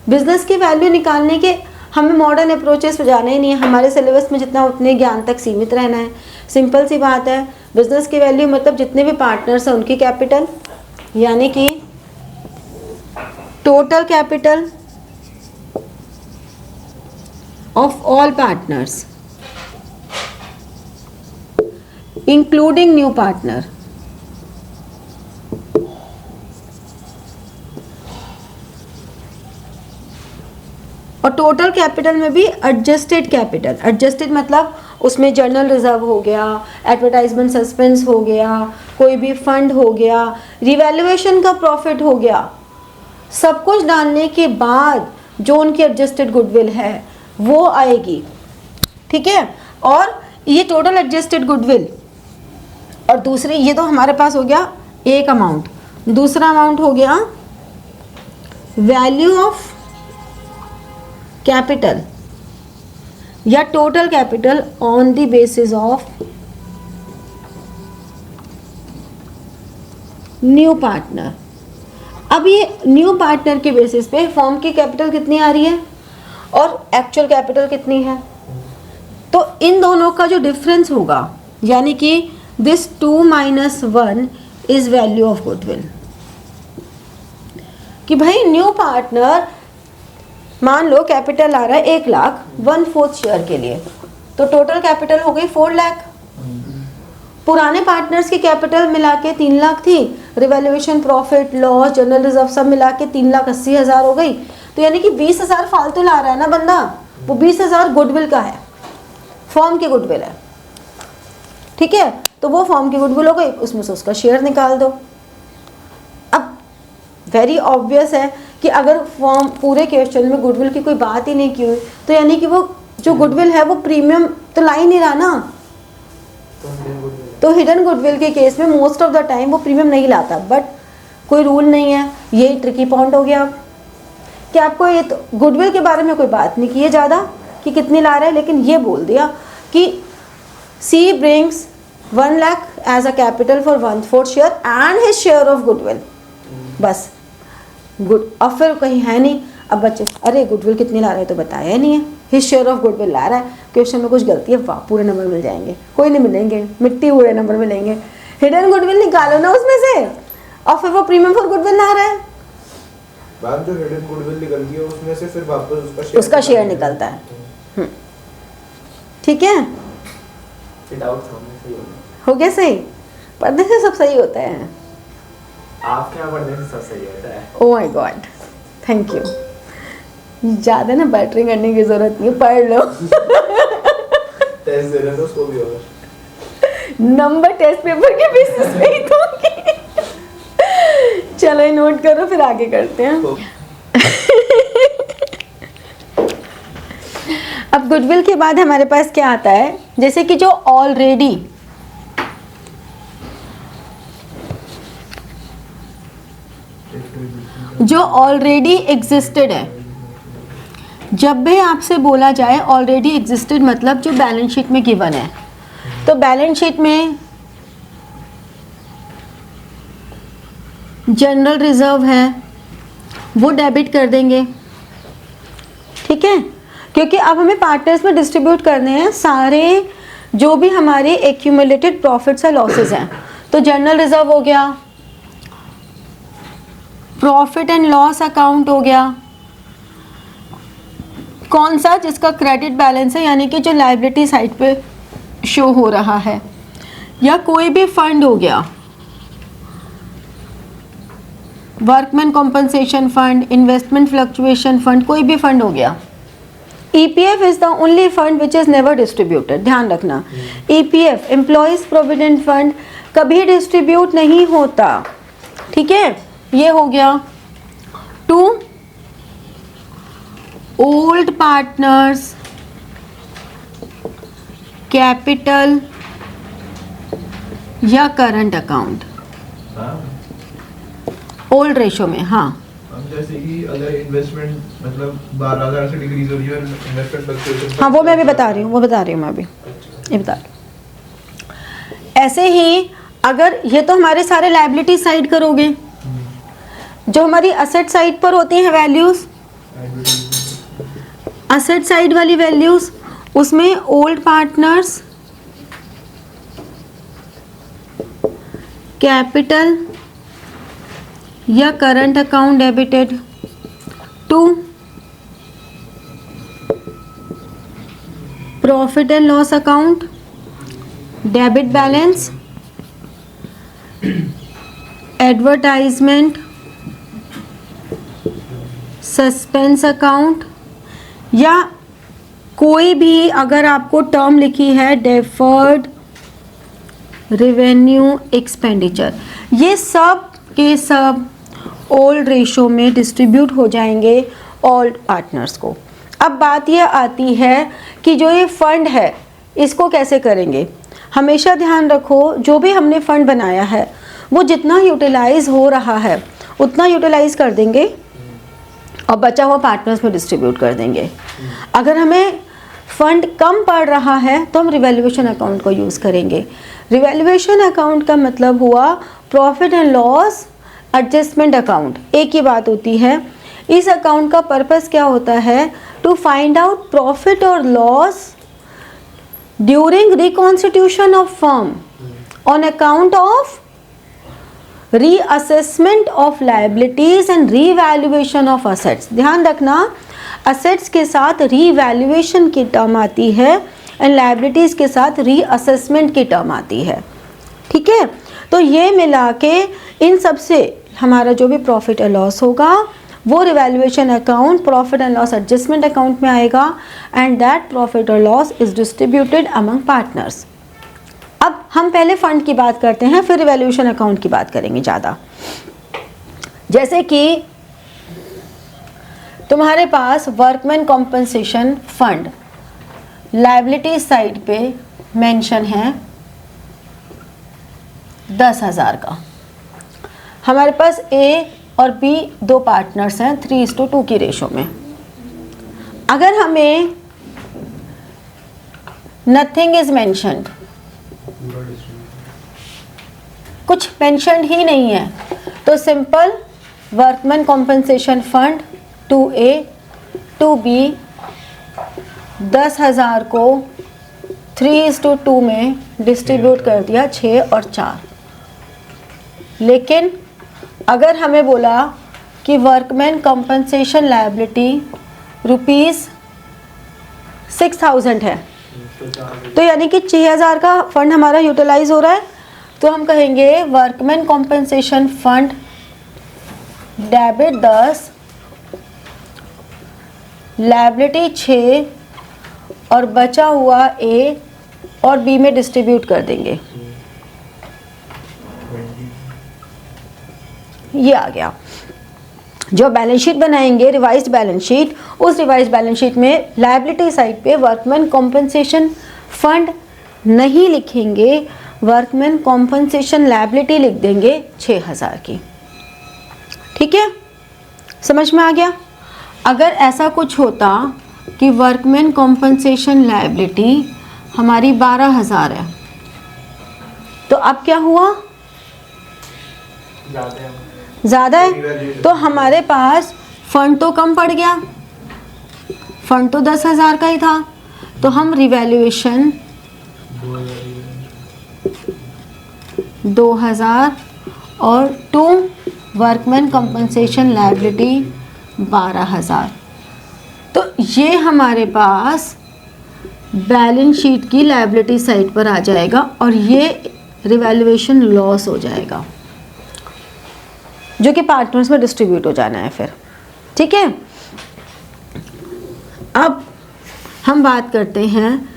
बिजनेस की वैल्यू निकालने के हमें मॉडर्न अप्रोचेस पे जाना ही नहीं है, हमारे सिलेबस में जितना उतने ज्ञान तक सीमित रहना है। सिंपल सी बात है, बिजनेस की वैल्यू मतलब जितने भी पार्टनर्स हैं उनकी कैपिटल, यानी कि total capital of all partners including new partner, और टोटल कैपिटल में भी एडजस्टेड कैपिटल, एडजस्टेड मतलब उसमें जर्नल रिजर्व हो गया, एडवर्टाइजमेंट सस्पेंस हो गया, कोई भी फंड हो गया, रिवैल्यूएशन का प्रॉफिट हो गया, सब कुछ डालने के बाद जो उनकी एडजस्टेड गुडविल है वो आएगी। ठीक है, और ये टोटल एडजस्टेड गुडविल, और दूसरी ये तो हमारे पास हो गया एक अमाउंट, दूसरा अमाउंट हो गया वैल्यू ऑफ कैपिटल या total capital on the basis of new partner. अब ये न्यू पार्टनर के बेसिस पे फर्म की कैपिटल कितनी आ रही है और एक्चुअल कैपिटल कितनी है, तो इन दोनों का जो डिफरेंस होगा, यानी कि this 2 - 1 is value of goodwill. कि भाई न्यू पार्टनर मान लो कैपिटल आ रहा है 1 लाख 1/4 शेयर के लिए, तो टोटल कैपिटल हो गई 4 लाख। पुराने पार्टनर्स की कैपिटल मिला के 3 लाख थी, revaluation profit loss general reserve सब मिला के 3,80,000 हो गई, तो यानी कि 20,000 फालतू ला रहा है ना बंदा, वो 20,000 गुडविल का है, फर्म की गुडविल है। ठीक है, तो वो फर्म की गुडविल हो गई, उसमें से उसका शेयर निकाल दो। अब वेरी ऑब्वियस है कि अगर फर्म पूरे क्वेश्चन में गुडविल की कोई बात ही नहीं की हुई, तो यानी कि वो जो गुडविल है वो प्रीमियम तो ला ही नहीं रहा ना, तो हिडन गुडविल के केस में मोस्ट ऑफ द टाइम वो प्रीमियम नहीं लाता, बट कोई रूल नहीं है, ये ट्रिकी पॉइंट हो गया कि आपको ये तो गुडविल के बारे में कोई बात नहीं की है ज़्यादा कि कितनी ला रहा है, लेकिन ये बोल दिया कि she brings 1 lakh as a capital for 1/4 share and his share of goodwill, बस गुड। अब फिर कहीं है नहीं, अब बच्चे अरे गुडविल कितनी ला रहे हैं तो बताया नहीं है, हिज शेयर ऑफ गुडविल ला रहा है, क्वेश्चन में कुछ गलती है, वाह पूरे नंबर मिल जाएंगे, कोई नहीं मिलेंगे, मिट्टी उड़े नंबर मिलेंगे। हिडन गुडविल निकालो ना उसमें से, और फिर वो प्रीमियम फॉर गुडविल ला रहा है, बाद जो हिडन गुडविल निकलती है उसमें से फिर वापस उसका शेयर निकलता है। ठीक है, डाउट सामने सही हो गया। हो गया सही, पढ़ने से सब सही होता है। आपके यहाँ पढ़ने से सब सही होता है। Oh my God, thank you. ज़्यादा ना बैटरी करने की जरूरत नहीं है, पढ़ लो। टेस्ट दे रहे थे उसको भी और नंबर टेस्ट पेपर के बेसिस पे ही दूंगी। चलो ये नोट करो, फिर आगे करते हैं। अब गुडविल के बाद हमारे पास क्या आता है, जैसे कि जो ऑलरेडी एग्जिस्टेड है। जब भी आपसे बोला जाए ऑलरेडी एग्जिस्टेड मतलब जो बैलेंस शीट में गिवन है, तो बैलेंस शीट में जनरल रिजर्व है वो डेबिट कर देंगे। ठीक है, क्योंकि अब हमें पार्टनर्स में डिस्ट्रीब्यूट करने हैं सारे जो भी हमारे एक्यूमुलेटेड प्रॉफिट्स या लॉसेस हैं, तो जनरल रिजर्व हो गया, प्रॉफिट एंड लॉस अकाउंट हो गया, कौन सा जिसका क्रेडिट बैलेंस है यानी कि जो लायबिलिटी साइड पे शो हो रहा है, या कोई भी फंड हो गया, workman compensation fund, investment fluctuation fund, कोई भी फंड हो गया। EPF is the only fund which is never distributed, ध्यान रखना। EPF एम्प्लॉयज प्रोविडेंट फंड कभी डिस्ट्रीब्यूट नहीं होता। ठीक है, ये हो गया। 2 ओल्ड पार्टनर्स कैपिटल या करंट अकाउंट, ओल्ड रेशो में। हाँ, हम जैसे कि अगर इन्वेस्टमेंट मतलब 12,000 से डिक्रीज हो रही है और इन्वेस्टमेंट फ्लक्चुएशन, हाँ वो मैं भी बता रही हूँ, वो बता रही हूँ मैं अभी, ये बता रही हूँ। ऐसे ही अगर ये तो हमारे सारे लायबिलिटी साइड करोगे, जो हमारी असेट साइड पर होती हैं वैल्यूज, असेट साइड वाली वैल्यूज, उसमें ओल्ड पार्टनर्स कैपिटल या current account debited, to profit and loss account, debit balance, advertisement, suspense account, या कोई भी अगर आपको टर्म लिखी है डेफर्ड रेवेन्यू एक्सपेंडिचर, ये सब के सब ओल्ड रेशो में डिस्ट्रीब्यूट हो जाएंगे ऑल पार्टनर्स को। अब बात यह आती है कि जो ये फंड है इसको कैसे करेंगे। हमेशा ध्यान रखो जो भी हमने फंड बनाया है वो जितना यूटिलाइज हो रहा है उतना यूटिलाइज कर देंगे और बचा हुआ पार्टनर्स में डिस्ट्रीब्यूट कर देंगे। अगर हमें फंड कम पड़ रहा है तो हम रिवैल्यूएशन अकाउंट को यूज़ करेंगे। रिवैल्यूएशन अकाउंट का मतलब हुआ profit and loss adjustment account, एक ही बात होती है। इस अकाउंट का पर्पस क्या होता है, टू फाइंड आउट प्रॉफिट और loss during reconstitution of firm on account of reassessment of liabilities and revaluation of assets. ध्यान रखना, असेट्स के साथ रीवैल्यूएशन की टर्म आती है एंड लायबिलिटीज के साथ रीअसेसमेंट की टर्म आती है। ठीक है, तो ये मिला के इन सब से हमारा जो भी प्रॉफिट एंड लॉस होगा वो revaluation account profit and loss adjustment account में आएगा एंड दैट प्रॉफिट और loss is distributed among partners. अब हम पहले फंड की बात करते हैं, फिर रिवैल्यूएशन अकाउंट की बात करेंगे ज़्यादा। जैसे कि तुम्हारे पास workman compensation fund liability side पे मेंशन है 10,000 का। हमारे पास ए और बी दो पार्टनर्स हैं 3:2 की रेशो में। अगर हमें नथिंग इज मेंशन्ड, कुछ मेंशन्ड ही नहीं है, तो simple workman compensation fund 2A 2B 10,000 को 3:2 में डिस्ट्रीब्यूट कर दिया 6 और 4। लेकिन अगर हमें बोला कि वर्कमैन कॉम्पनसेशन लायबिलिटी ₹6,000 है, तो यानी कि 6,000 का फंड हमारा यूटिलाइज हो रहा है, तो हम कहेंगे workman compensation fund debit 10 liability 6 और बचा हुआ ए और बी में डिस्ट्रीब्यूट कर देंगे। ये आ गया। जो बैलेंस शीट बनाएंगे रिवाइज्ड बैलेंस शीट, उस रिवाइज्ड बैलेंस शीट में लायबिलिटी साइड पे वर्कमैन कॉम्पनसेशन फंड नहीं लिखेंगे, वर्कमैन कॉम्पनसेशन लायबिलिटी लिख देंगे 6,000 की। ठीक है, समझ में आ गया। अगर ऐसा कुछ होता कि वर्कमैन कॉम्पनसेशन लायबिलिटी हमारी 12,000 है, तो अब क्या हुआ, ज़्यादा है, तो हमारे पास फंड तो कम पड़ गया, फंड तो 10,000 का ही था, तो हम रिवैल्यूएशन 2,000 और 2 वर्कमैन कॉम्पनसेशन लायबिलिटी 12,000। तो ये हमारे पास बैलेंस शीट की लायबिलिटी साइड पर आ जाएगा और ये रिवैल्यूएशन लॉस हो जाएगा जो कि पार्टनर्स में डिस्ट्रीब्यूट हो जाना है फिर। ठीक है, अब हम बात करते हैं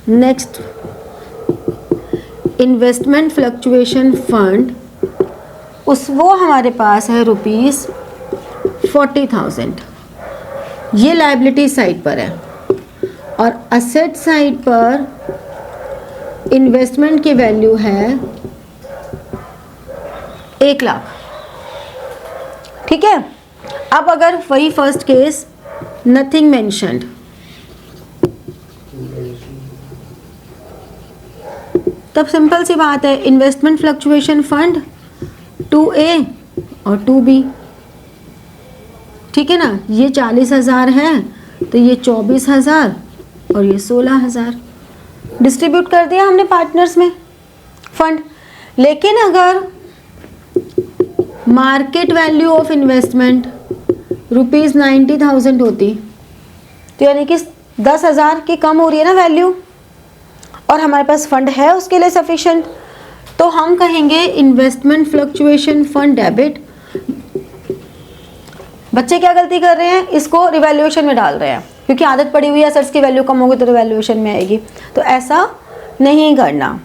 नेक्स्ट, इन्वेस्टमेंट फ्लक्चुएशन फंड। वो हमारे पास है ₹40,000, ये लायबिलिटी साइड पर है, और असेट साइड पर इन्वेस्टमेंट की वैल्यू है 1,00,000। ठीक है, अब अगर वही फर्स्ट केस नथिंग मेंशन्ड, तब सिंपल सी बात है, इन्वेस्टमेंट फ्लक्चुएशन फंड 2A और 2B। ठीक है ना, ये 40,000 है तो ये 24,000 और ये 16,000 डिस्ट्रीब्यूट कर दिया हमने पार्टनर्स में फंड। लेकिन अगर मार्केट वैल्यू ऑफ इन्वेस्टमेंट ₹90,000 होती, तो यानी कि 10,000 की कम हो रही है ना वैल्यू, और हमारे पास फंड है उसके लिए सफिशिएंट, तो हम कहेंगे इन्वेस्टमेंट फ्लक्चुएशन फंड डेबिट। बच्चे क्या गलती कर रहे हैं, इसको रिवैल्यूएशन में डाल रहे हैं, क्योंकि आदत पड़ी हुई है एसेट्स की वैल्यू कम होगी तो रिवैल्यूएशन में आएगी, तो ऐसा नहीं करना,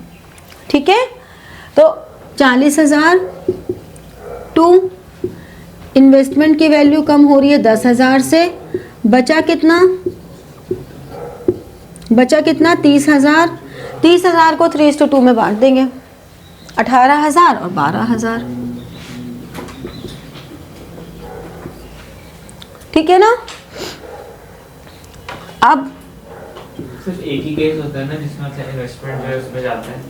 ठीक है। तो 40,000 टू इन्वेस्टमेंट की वैल्यू कम हो रही है 10,000 से, बचा कितना 30,000। 30,000 को 3:2 में बांट देंगे, 18,000 और 12,000, ठीक है ना। अब सिर्फ एक ही केस होता है ना जिसमें मतलब इन्वेस्टमेंट जो है उसमें जाता है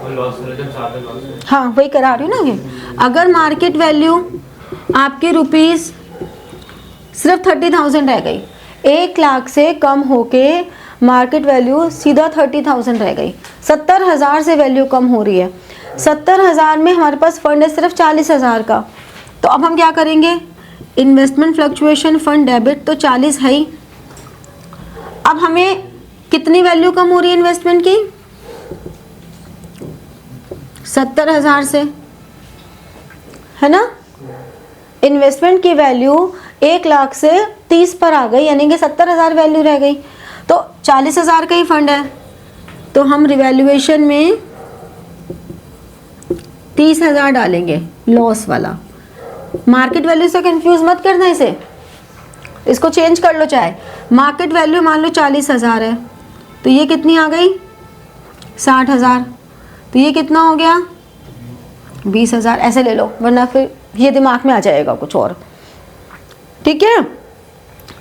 और लॉस हो रहा है, जब ज़्यादा लॉस हो। हाँ वही करा रही हूँ ना ये, अगर मार्केट वैल्यू आपकी रुपीस सिर्फ 30,000 रह गई, 1 लाख से कम होके मार्केट वैल्यू सीधा 30,000 रह गई, 70,000 से वैल्यू कम हो रही है, 70,000 में हमारे पास फंड है सिर्फ 40,000 का, तो अब हम क्या करेंगे, इन्वेस्टमेंट फ्लक्चुएशन फंड डेबिट तो 40 है ही, अब हमें कितनी वैल्यू कम हो रही है इन्वेस्टमेंट की, 70,000 से, है ना। इन्वेस्टमेंट की वैल्यू 1 लाख से 30 पर आ गई, यानी कि 70,000 वैल्यू रह गई, तो 40,000 का ही फंड है, तो हम रिवैल्यूएशन में 30,000 डालेंगे लॉस वाला। मार्केट वैल्यू से कंफ्यूज मत करना इसे, इसको चेंज कर लो, चाहे मार्केट वैल्यू मान लो 40,000 है, तो ये कितनी आ गई 60,000, तो ये कितना हो गया 20,000, ऐसे ले लो, वरना फिर ये दिमाग में आ जाएगा कुछ और, ठीक है।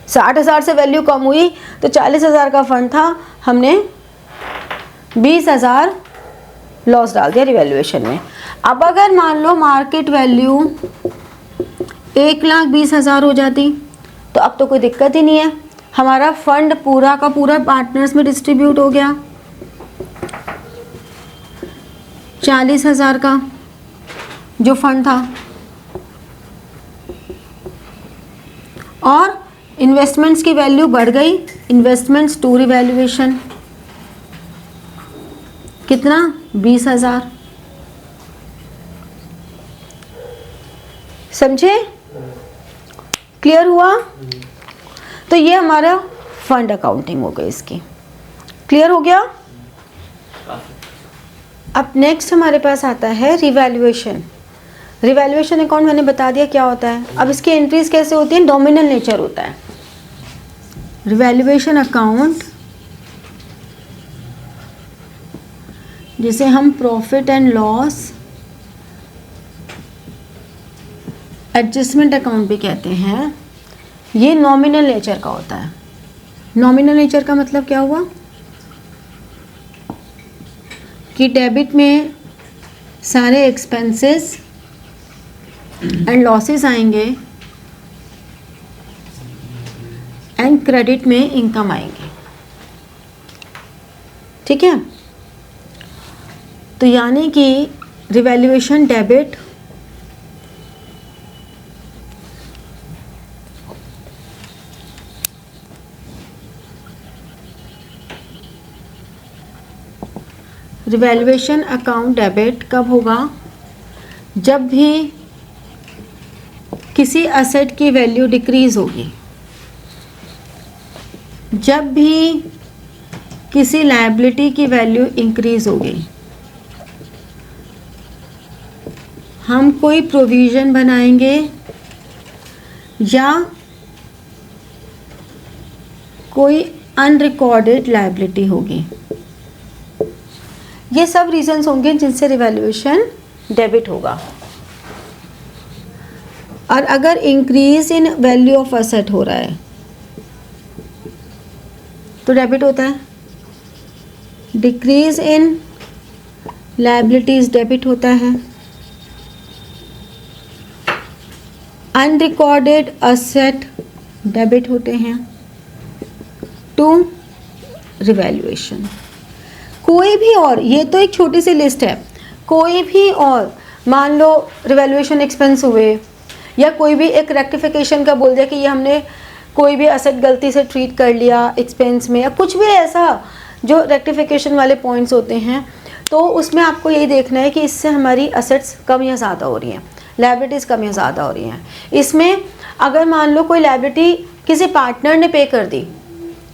60,000 से वैल्यू कम हुई तो 40,000 का फंड था, हमने 20,000 लॉस डाल दिया रिवैल्यूएशन में। अब अगर मान लो मार्केट वैल्यू 1,20,000 हो जाती, तो अब तो कोई दिक्कत ही नहीं है, हमारा फंड पूरा का पूरा पार्टनर्स में डिस्ट्रीब्यूट हो गया, 40,000 का जो फंड था, और इन्वेस्टमेंट्स की वैल्यू बढ़ गई, इन्वेस्टमेंट्स टू रिवैल्यूएशन कितना 20,000, समझे, क्लियर हुआ। तो ये हमारा फंड अकाउंटिंग हो गई इसकी, क्लियर हो गया। अब नेक्स्ट हमारे पास आता है रिवैल्यूएशन। रिवैल्यूएशन अकाउंट मैंने बता दिया क्या होता है। अब इसकी एंट्रीज कैसे होती हैं, नॉमिनल नेचर होता है। रिवैल्यूएशन अकाउंट जिसे हम profit and loss adjustment account भी कहते हैं, ये नॉमिनल नेचर का होता है। नॉमिनल नेचर का मतलब क्या हुआ कि डेबिट में सारे एक्सपेंसेस एंड लॉसेस आएंगे एंड क्रेडिट में इनकम आएंगे, ठीक है। तो यानी कि revaluation debit revaluation account debit कब होगा, जब भी किसी असेट की वैल्यू डिक्रीज होगी, जब भी किसी लायबिलिटी की वैल्यू इंक्रीज होगी, हम कोई प्रोविज़न बनाएंगे या कोई अनरिकॉर्डेड लायबिलिटी होगी। ये सब रीजंस होंगे जिनसे रिवैल्यूएशन डेबिट होगा। और अगर increase in value of asset हो रहा है तो डेबिट होता है, डिक्रीज इन लायबिलिटीज डेबिट होता है, अनरिकॉर्डेड असेट डेबिट होते हैं टू रिवैल्यूएशन। कोई भी और, ये तो एक छोटी सी लिस्ट है, कोई भी और मान लो रिवैल्यूएशन एक्सपेंस हुए या कोई भी एक रेक्टिफिकेशन का बोल दिया कि ये हमने कोई भी असेट गलती से ट्रीट कर लिया एक्सपेंस में, या कुछ भी ऐसा जो रेक्टिफिकेशन वाले पॉइंट्स होते हैं, तो उसमें आपको यही देखना है कि इससे हमारी असेट्स कम या ज़्यादा हो रही हैं, लायबिलिटीज़ कम या ज़्यादा हो रही हैं। इसमें अगर मान लो कोई लायबिलिटी किसी पार्टनर ने पे कर दी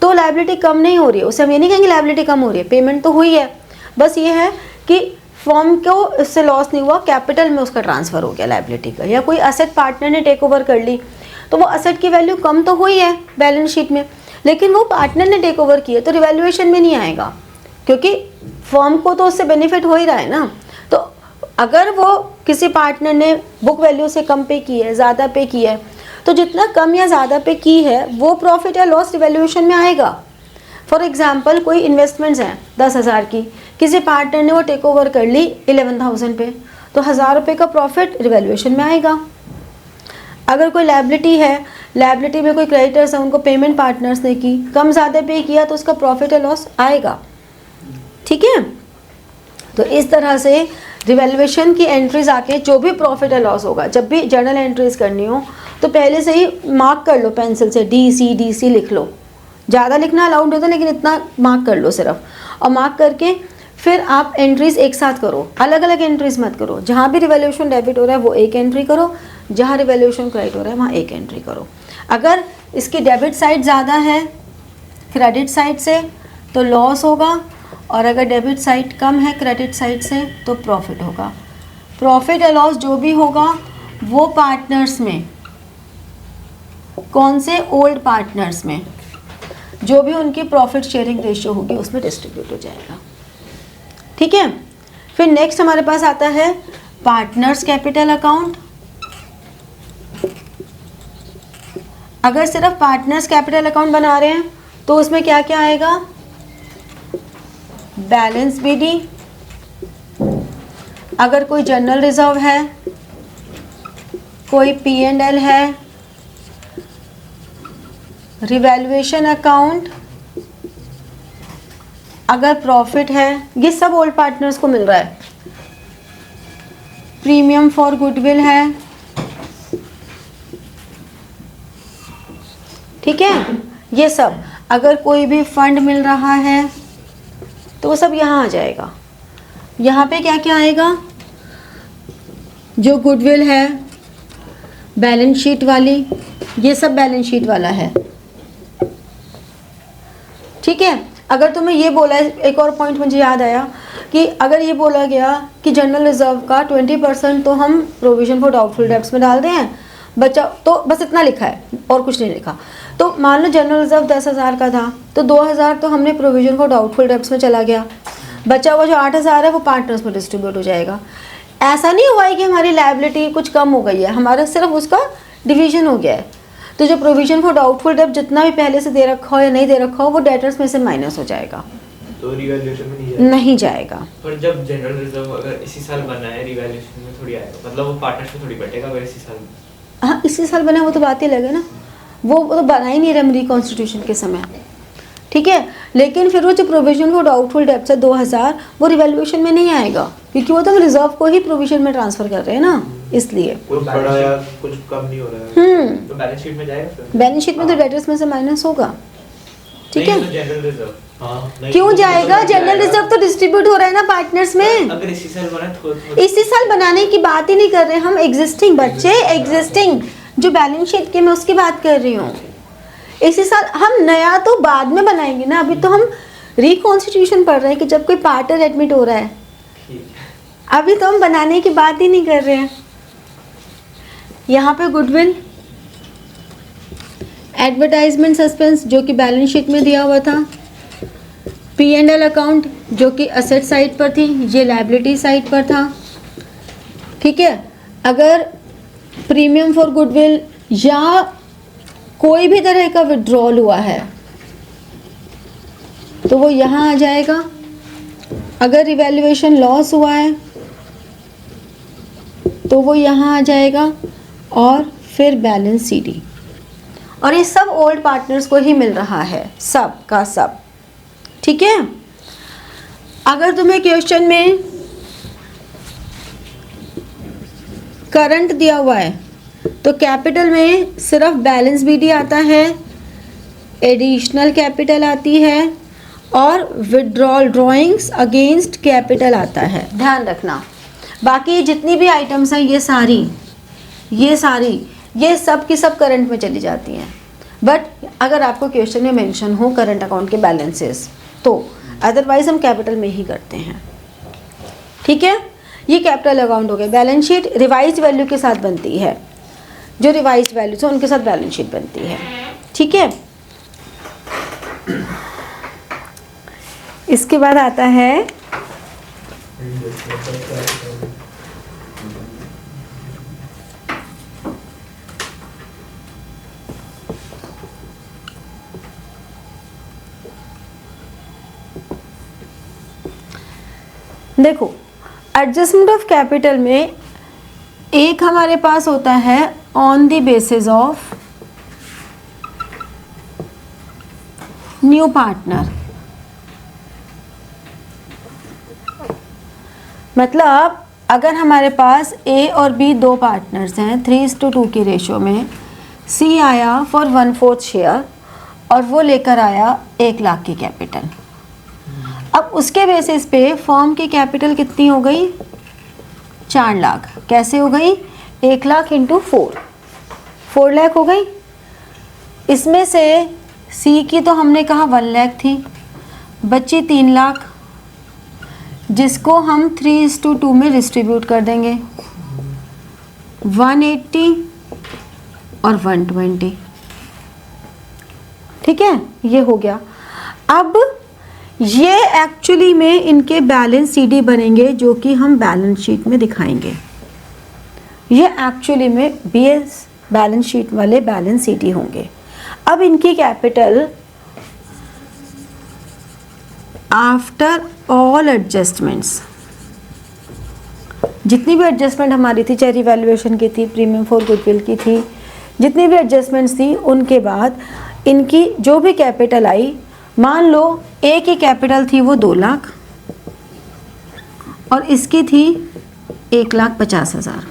तो लायबिलिटी कम नहीं हो रही है, उससे हम ये नहीं कहेंगे लायबिलिटी कम हो रही है, पेमेंट तो हुई है, बस ये है कि फॉर्म को इससे लॉस नहीं हुआ, कैपिटल में उसका ट्रांसफ़र हो गया लायबिलिटी का। या कोई असेट पार्टनर ने टेक ओवर कर ली तो वो असेट की वैल्यू कम तो हुई है बैलेंस शीट में, लेकिन वो पार्टनर ने टेक ओवर किया तो रिवैल्यूएशन में नहीं आएगा, क्योंकि फॉर्म को तो उससे बेनिफिट हो ही रहा है ना। तो अगर वो किसी पार्टनर ने बुक वैल्यू से कम पे की है, ज़्यादा पे की है, तो जितना कम या ज़्यादा पे की है वो प्रॉफिट या लॉस रिवैल्यूएशन में आएगा। फॉर एग्जांपल कोई इन्वेस्टमेंट्स हैं 10,000 की, किसी पार्टनर ने वो टेक ओवर कर ली 11,000 पे, तो 1,000 रुपये का प्रॉफिट रिवैल्यूएशन में आएगा। अगर कोई लायबिलिटी है, लायबिलिटी में कोई क्रेडिटर्स हैं, उनको पेमेंट पार्टनर्स ने की, कम ज़्यादा पे किया, तो उसका प्रॉफिट या लॉस आएगा। ठीक है, तो इस तरह से रिवैल्यूएशन की एंट्रीज आके जो भी प्रॉफिट या लॉस होगा, जब भी जर्नल एंट्रीज करनी हो तो पहले से ही मार्क कर लो पेंसिल से, डी सी लिख लो, ज़्यादा लिखना अलाउड होता है लेकिन इतना मार्क कर लो सिर्फ, और मार्क करके फिर आप एंट्रीज एक साथ करो, अलग अलग एंट्रीज मत करो। जहाँ भी रिवैल्यूएशन डेबिट हो रहा है वो एक एंट्री करो, जहाँ रिवैल्यूएशन क्रेडिट हो रहा है वहाँ एक एंट्री करो। अगर इसकी डेबिट साइड ज़्यादा है क्रेडिट साइड से तो लॉस होगा, और अगर डेबिट साइड कम है क्रेडिट साइड से तो प्रॉफिट होगा। प्रॉफिट या लॉस जो भी होगा वो पार्टनर्स में, कौन से, ओल्ड पार्टनर्स में, जो भी उनकी प्रॉफिट शेयरिंग रेशियो होगी उसमें डिस्ट्रीब्यूट हो जाएगा। ठीक है, फिर नेक्स्ट हमारे पास आता है पार्टनर्स कैपिटल अकाउंट। अगर सिर्फ पार्टनर्स कैपिटल अकाउंट बना रहे हैं तो उसमें क्या क्या आएगा, बैलेंस बीडी, अगर कोई जनरल रिजर्व है, कोई P&L है, रिवैल्यूएशन अकाउंट, अगर प्रॉफिट है, ये सब ओल्ड पार्टनर्स को मिल रहा है। प्रीमियम फॉर गुडविल है, ठीक है, ये सब। अगर कोई भी फंड मिल रहा है तो वो सब यहाँ आ जाएगा। यहाँ पे क्या क्या आएगा, जो गुडविल है बैलेंस शीट वाली, ये सब बैलेंस शीट वाला है। ठीक है, अगर तुम्हें ये बोला है, एक और पॉइंट मुझे याद आया कि अगर ये बोला गया कि जनरल रिजर्व का 20% तो हम प्रोविजन फॉर डाउटफुल डेब्ट्स में डाल दें हैं, बचा तो बस इतना लिखा है और कुछ नहीं लिखा, तो मान लो जनरल रिजर्व 10,000 का था तो 2,000 तो हमने प्रोविजन फॉर डाउटफुल डेब्ट्स में चला गया, बचा हुआ जो 8,000 है वो पार्टनर्स में डिस्ट्रीब्यूट हो जाएगा। ऐसा नहीं हुआ है कि हमारी लायबिलिटी कुछ कम हो गई है, हमारा सिर्फ उसका डिवीजन हो गया है। तो जो प्रोविजन फॉर डाउटफुल डेब्ट जितना भी पहले से दे रखा हो या नहीं दे रखा हो वो डेटर्स में से माइनस हो जाएगा, तो रिवैल्यूएशन में नहीं जाएगा। पर जब जनरल रिजर्व अगर इसी साल बना है रिवैल्यूएशन में थोड़ी आएगा, मतलब वो पार्टनर्स में थोड़ी बढ़ेगा अगर इसी साल। हाँ, इसी साल बना वो तो बात ही लगे ना, वो तो बना ही नहीं रहा रिकॉन्स्टिट्यूशन के समय। ठीक है, लेकिन फिर वो जो प्रोविजन फॉर डाउटफुल डेब्ट्स है 2,000 वो रिवैल्यूएशन में नहीं आएगा, क्योंकि वो तो हम रिजर्व को ही प्रोविजन में ट्रांसफर कर रहे हैं ना, इसलिए कुछ बड़ा या कुछ कम नहीं हो रहा है। तो बैलेंस शीट में जाएगा फिर? बैलेंस शीट में तो डेटर्स में से माइनस होगा। ठीक है, नहीं, तो जनरल रिजर्व क्यों जाएगा, जनरल रिजर्व तो डिस्ट्रीब्यूट हो रहा है ना पार्टनर्स में। अगर इसी साल बना तो इसी साल बनाने की बात ही नहीं कर रहे हम, एग्जिस्टिंग बच्चे, एग्जिस्टिंग जो बैलेंस शीट की मैं उसकी बात कर रही हूँ। इसी साल हम नया तो बाद में बनाएंगे ना, अभी तो हम रिकॉन्स्टिट्यूशन पढ़ रहे हैं कि जब कोई पार्टनर एडमिट हो रहा है, अभी तो हम बनाने की बात ही नहीं कर रहे हैं। यहाँ पे गुडविल, एडवर्टाइजमेंट सस्पेंस जो कि बैलेंस शीट में दिया हुआ था, P&L अकाउंट जो कि असेट साइड पर थी, ये लायबिलिटी साइड पर था। ठीक है, अगर प्रीमियम फॉर गुडविल या कोई भी तरह का विड्रॉल हुआ है तो वो यहाँ आ जाएगा। अगर रिवैल्यूएशन लॉस हुआ है तो वो यहाँ आ जाएगा, और फिर बैलेंस CD। और ये सब ओल्ड पार्टनर्स को ही मिल रहा है, सब का सब। ठीक है, अगर तुम्हें क्वेश्चन में करंट दिया हुआ है तो कैपिटल में सिर्फ बैलेंस बीडी आता है, एडिशनल कैपिटल आती है और विड्रॉल ड्राइंग्स अगेंस्ट कैपिटल आता है, ध्यान रखना। बाकी जितनी भी आइटम्स हैं ये सारी ये सब की सब करंट में चली जाती हैं। बट अगर आपको क्वेश्चन में मेंशन हो करंट अकाउंट के बैलेंसेस तो अदरवाइज हम कैपिटल में ही करते हैं। ठीक है, ये कैपिटल अकाउंट हो गया। बैलेंस शीट रिवाइज्ड वैल्यू के साथ बनती है, जो रिवाइज्ड वैल्यूज हैं उनके साथ बैलेंस शीट बनती है। ठीक है, इसके बाद आता है देखो, एडजस्टमेंट ऑफ कैपिटल में एक हमारे पास होता है on the basis of new partner. मतलब अगर हमारे पास ए और बी दो पार्टनर्स हैं 3:2 की रेशो में, सी आया फॉर 1/4 शेयर और वो लेकर आया 1 लाख की कैपिटल। अब उसके बेसिस पे फर्म की कैपिटल कितनी हो गई? 4 लाख। कैसे हो गई? 1 लाख इंटू 4 लाख हो गई। इसमें से सी की तो हमने कहा 1 लाख थी, बची 3 लाख, जिसको हम 3:2 में डिस्ट्रीब्यूट कर देंगे, 180 और 120। ठीक है, ये हो गया। अब ये एक्चुअली में इनके बैलेंस सीडी बनेंगे जो कि हम बैलेंस शीट में दिखाएंगे। ये एक्चुअली में बीएस बैलेंस शीट वाले बैलेंस सीडी होंगे। अब इनकी कैपिटल आफ्टर ऑल एडजस्टमेंट्स, जितनी भी एडजस्टमेंट हमारी थी, चाहे रिवैल्यूएशन की थी, प्रीमियम फॉर गुडविल की थी, जितनी भी एडजस्टमेंट्स थी, उनके बाद इनकी जो भी कैपिटल आई, मान लो ए की कैपिटल थी वो 2 लाख और इसकी थी 1,50,000।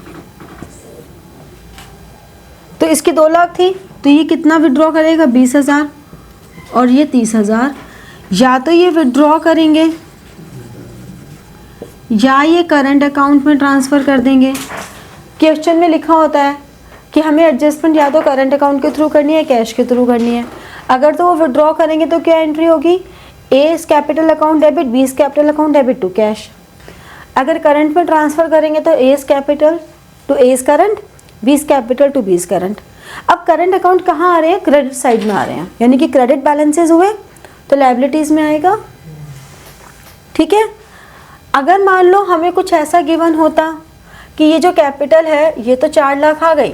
तो इसकी 2 लाख थी तो ये कितना विड्रॉ करेगा? 20,000 और ये 30,000। या तो ये विड्रॉ करेंगे या ये करंट अकाउंट में ट्रांसफ़र कर देंगे। क्वेश्चन में लिखा होता है कि हमें एडजस्टमेंट या तो करंट अकाउंट के थ्रू करनी है, कैश के थ्रू करनी है। अगर तो वो विड्रॉ करेंगे तो क्या एंट्री होगी? A capital account debit, B capital account debit to cash. अगर करंट में ट्रांसफ़र करेंगे तो A capital to A current, B capital to B current. अब करंट अकाउंट कहाँ आ रहे हैं? क्रेडिट साइड में आ रहे हैं, यानी कि क्रेडिट बैलेंसेज हुए तो लायबिलिटीज़ में आएगा। ठीक है, अगर मान लो हमें कुछ ऐसा गिवन होता कि ये जो कैपिटल है ये तो 4 लाख आ गई,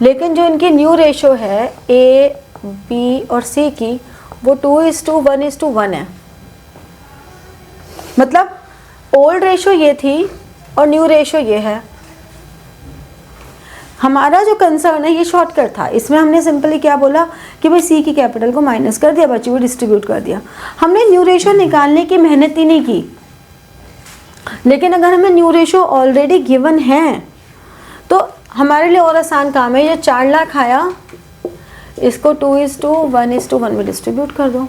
लेकिन जो इनकी न्यू रेशो है ए, बी और सी की, वो 2:1:1 है। मतलब ओल्ड रेशो ये थी और न्यू रेशो ये है। हमारा जो कंसर्न है ये शॉर्टकट था, इसमें हमने सिंपली क्या बोला कि भाई सी की कैपिटल को माइनस कर दिया, बची हुई डिस्ट्रीब्यूट कर दिया। हमने न्यू रेशो निकालने की मेहनत ही नहीं की। लेकिन अगर हमें न्यू रेशो ऑलरेडी गिवन है तो हमारे लिए और आसान काम है, ये 4 लाख आया, इसको 2:1:1 में डिस्ट्रीब्यूट कर दो।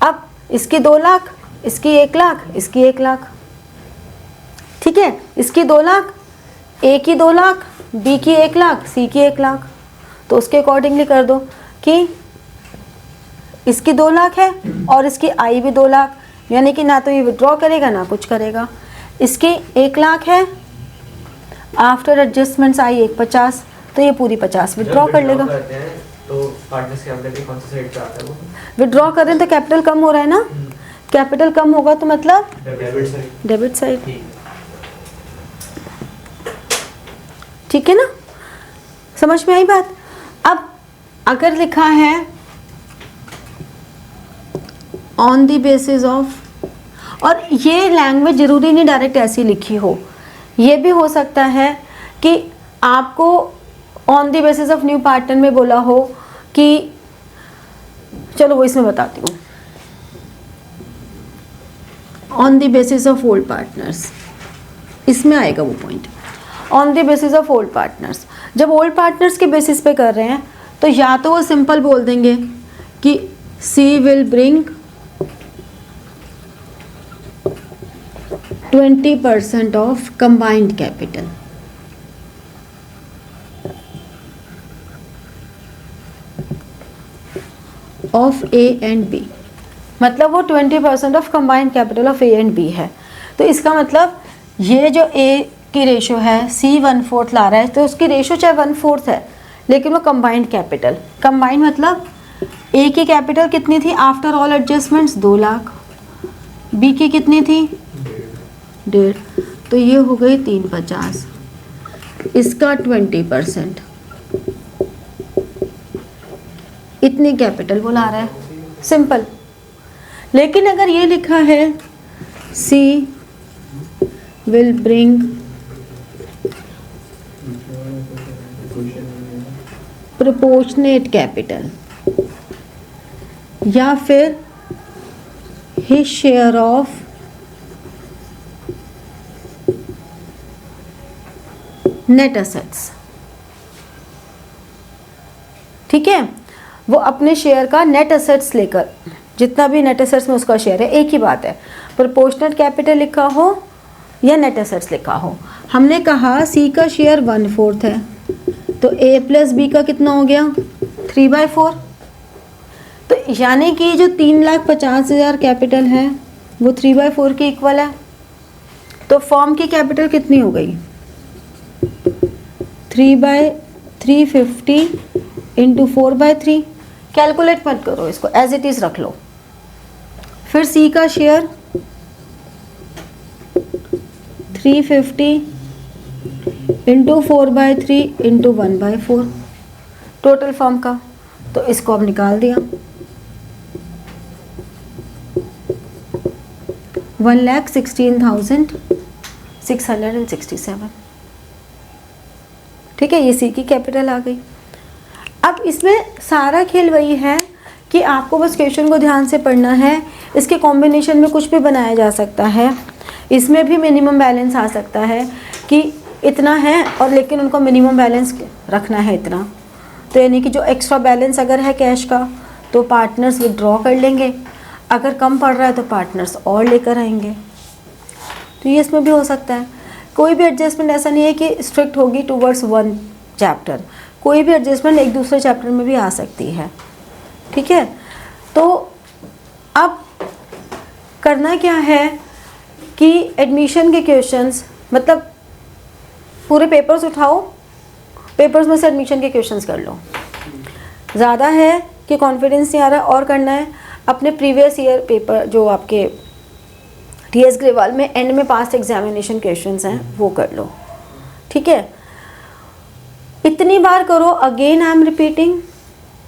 अब इसकी 2 लाख, इसकी 1 लाख, इसकी 1 लाख। ठीक है, इसकी 2 लाख, ए की 2 लाख, बी की 1 लाख, सी की 1 लाख। तो उसके अकॉर्डिंगली कर दो कि इसकी 2 लाख है और इसकी आई भी 2 लाख, यानी कि ना तो ये विड्रॉ करेगा ना कुछ करेगा। इसकी 1 लाख है, आफ्टर एडजस्टमेंट्स आई 150, तो ये पूरी 50 विड्रॉ कर लेगा। तो पार्टनर्स के अंदर कौन सी साइड पे आता है वो? विड्रॉ कर रहे हैं तो कैपिटल कम हो रहा है ना, कैपिटल कम होगा तो मतलब डेबिट साइड। ठीक है ना, समझ में आई बात? अब अगर लिखा है ऑन द बेसिस ऑफ, और ये लैंग्वेज जरूरी नहीं डायरेक्ट ऐसी लिखी हो, ये भी हो सकता है कि आपको on the basis of new partner में बोला हो कि, चलो वो इसमें बताती हूँ, on the basis of old partners, इसमें आएगा वो point. On the basis of old partners. जब ओल्ड पार्टनर्स के बेसिस पे कर रहे हैं तो या तो वो सिंपल बोल देंगे कि she will bring 20% of combined capital, of A and B, मतलब वो 20% of combined capital of A and B है। तो इसका मतलब ये जो ए की रेशो है सी 1/4 ला रहा है, तो उसकी रेशो चाहे 1/4 है लेकिन वो कंबाइंड कैपिटल, कंबाइंड मतलब ए की कैपिटल कितनी थी after all adjustments 2 lakh, B की कितनी थी 1.5, तो ये हो गई 350, इसका 20%, इतनी कैपिटल वो ला रहा है, सिंपल। लेकिन अगर ये लिखा है सी विल ब्रिंग प्रोपोर्शनेट कैपिटल या फिर his share of net assets, ठीक है, वो अपने शेयर का नेट एसेट्स लेकर, जितना भी नेट एसेट्स में उसका शेयर है, एक ही बात है, प्रोपोर्शनल कैपिटल लिखा हो या नेट एसेट्स लिखा हो। हमने कहा सी का शेयर 1/4 है, तो ए प्लस बी का कितना हो गया 3/4, तो यानी कि जो 3,50,000 कैपिटल है वो 3/4 के इक्वल है। तो फॉर्म की कैपिटल कितनी हो गई 3/350 इंटू 4/3, कैलकुलेट मत करो, इसको एज इट इज रख लो। फिर सी का share 350 into 4/3 into 1/4 total form का, तो इसको अब निकाल दिया 1,16,667, ठीक है, ये सी की कैपिटल आ गई। अब इसमें सारा खेल वही है कि आपको बस क्वेश्चन को ध्यान से पढ़ना है, इसके कॉम्बिनेशन में कुछ भी बनाया जा सकता है, इसमें भी मिनिमम बैलेंस आ सकता है कि इतना है और लेकिन उनको मिनिमम बैलेंस रखना है इतना, तो यानी कि जो एक्स्ट्रा बैलेंस अगर है कैश का तो पार्टनर्स विड्रॉ कर लेंगे, अगर कम पड़ रहा है तो पार्टनर्स और लेकर आएंगे, तो ये इसमें भी हो सकता है। कोई भी एडजस्टमेंट ऐसा नहीं है कि स्ट्रिक्ट होगी टूवर्ड्स वन चैप्टर, कोई भी एडजस्टमेंट एक दूसरे चैप्टर में भी आ सकती है, ठीक है। तो अब करना क्या है कि एडमिशन के क्वेश्चंस, मतलब पूरे पेपर्स उठाओ, पेपर्स में से एडमिशन के क्वेश्चंस कर लो। ज़्यादा है कि कॉन्फिडेंस नहीं आ रहा और करना है, अपने प्रीवियस ईयर पेपर जो आपके टीएस ग्रेवाल में एंड में पास्ट एग्जामिनेशन क्वेश्चंस हैं वो कर लो, ठीक है। इतनी बार करो, अगेन आई एम रिपीटिंग,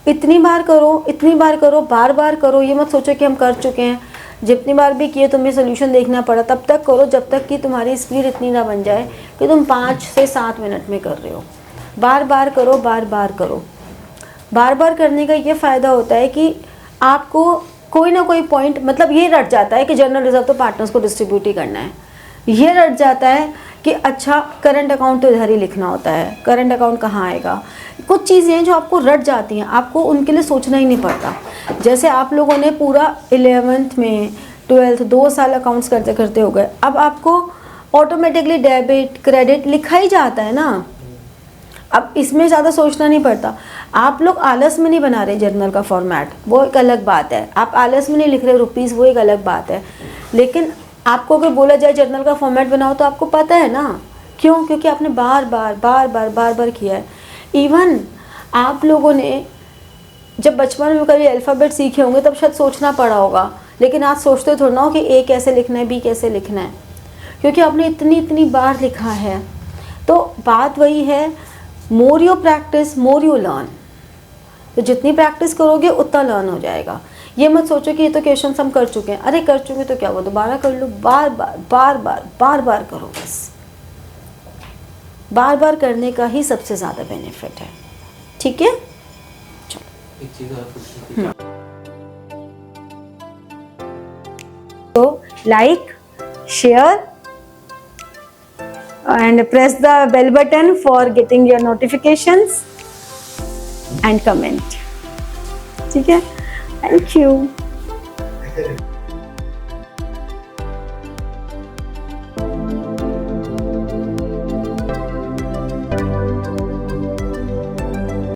इतनी बार करो, इतनी बार करो, बार बार करो, ये मत सोचो कि हम कर चुके हैं, जितनी बार भी किए तुम्हें सोल्यूशन देखना पड़ा, तब तक करो जब तक कि तुम्हारी स्पीड इतनी ना बन जाए कि तुम 5 से 7 मिनट में कर रहे हो। बार बार करो, बार बार करो। बार बार करने का ये फ़ायदा होता है कि आपको कोई ना कोई पॉइंट, मतलब ये रट जाता है कि जनरल रिजर्व तो पार्टनर्स को डिस्ट्रीब्यूट ही करना है, ये रट जाता है कि अच्छा करंट अकाउंट तो इधर ही लिखना होता है, करंट अकाउंट कहाँ आएगा। कुछ चीज़ें हैं जो आपको रट जाती हैं, आपको उनके लिए सोचना ही नहीं पड़ता। जैसे आप लोगों ने पूरा 11th में 12th 2 साल अकाउंट्स करते करते हो गए, अब आपको ऑटोमेटिकली डेबिट क्रेडिट लिखा ही जाता है ना, अब इसमें ज़्यादा सोचना नहीं पड़ता। आप लोग आलस में नहीं बना रहे जर्नल का फॉर्मेट, वो एक अलग बात है, आप आलस में नहीं लिख रहे रुपीज़, वो एक अलग बात है। लेकिन आपको अगर बोला जाए जर्नल का फॉर्मेट बनाओ तो आपको पता है ना, क्यों? क्योंकि आपने बार बार किया है। इवन आप लोगों ने जब बचपन में कभी अल्फ़ाबेट सीखे होंगे तब शायद सोचना पड़ा होगा, लेकिन आज सोचते थोड़ा हो कि ए कैसे लिखना है, बी कैसे लिखना है, क्योंकि आपने इतनी बार लिखा है। तो बात वही है, more you practice more you learn, तो जितनी प्रैक्टिस करोगे उतना लर्न हो जाएगा। ये मत सोचो कि ये तो क्वेश्चन हम कर चुके हैं, अरे कर चुके तो क्या हुआ, दोबारा कर लो, बार बार करो, बस बार बार करने का ही सबसे ज़्यादा बेनिफिट है, ठीक है। चलो एक चीज़ और पूछनी थी। तो like share and press the bell button for getting your notifications and comment. ठीक है? Thank you.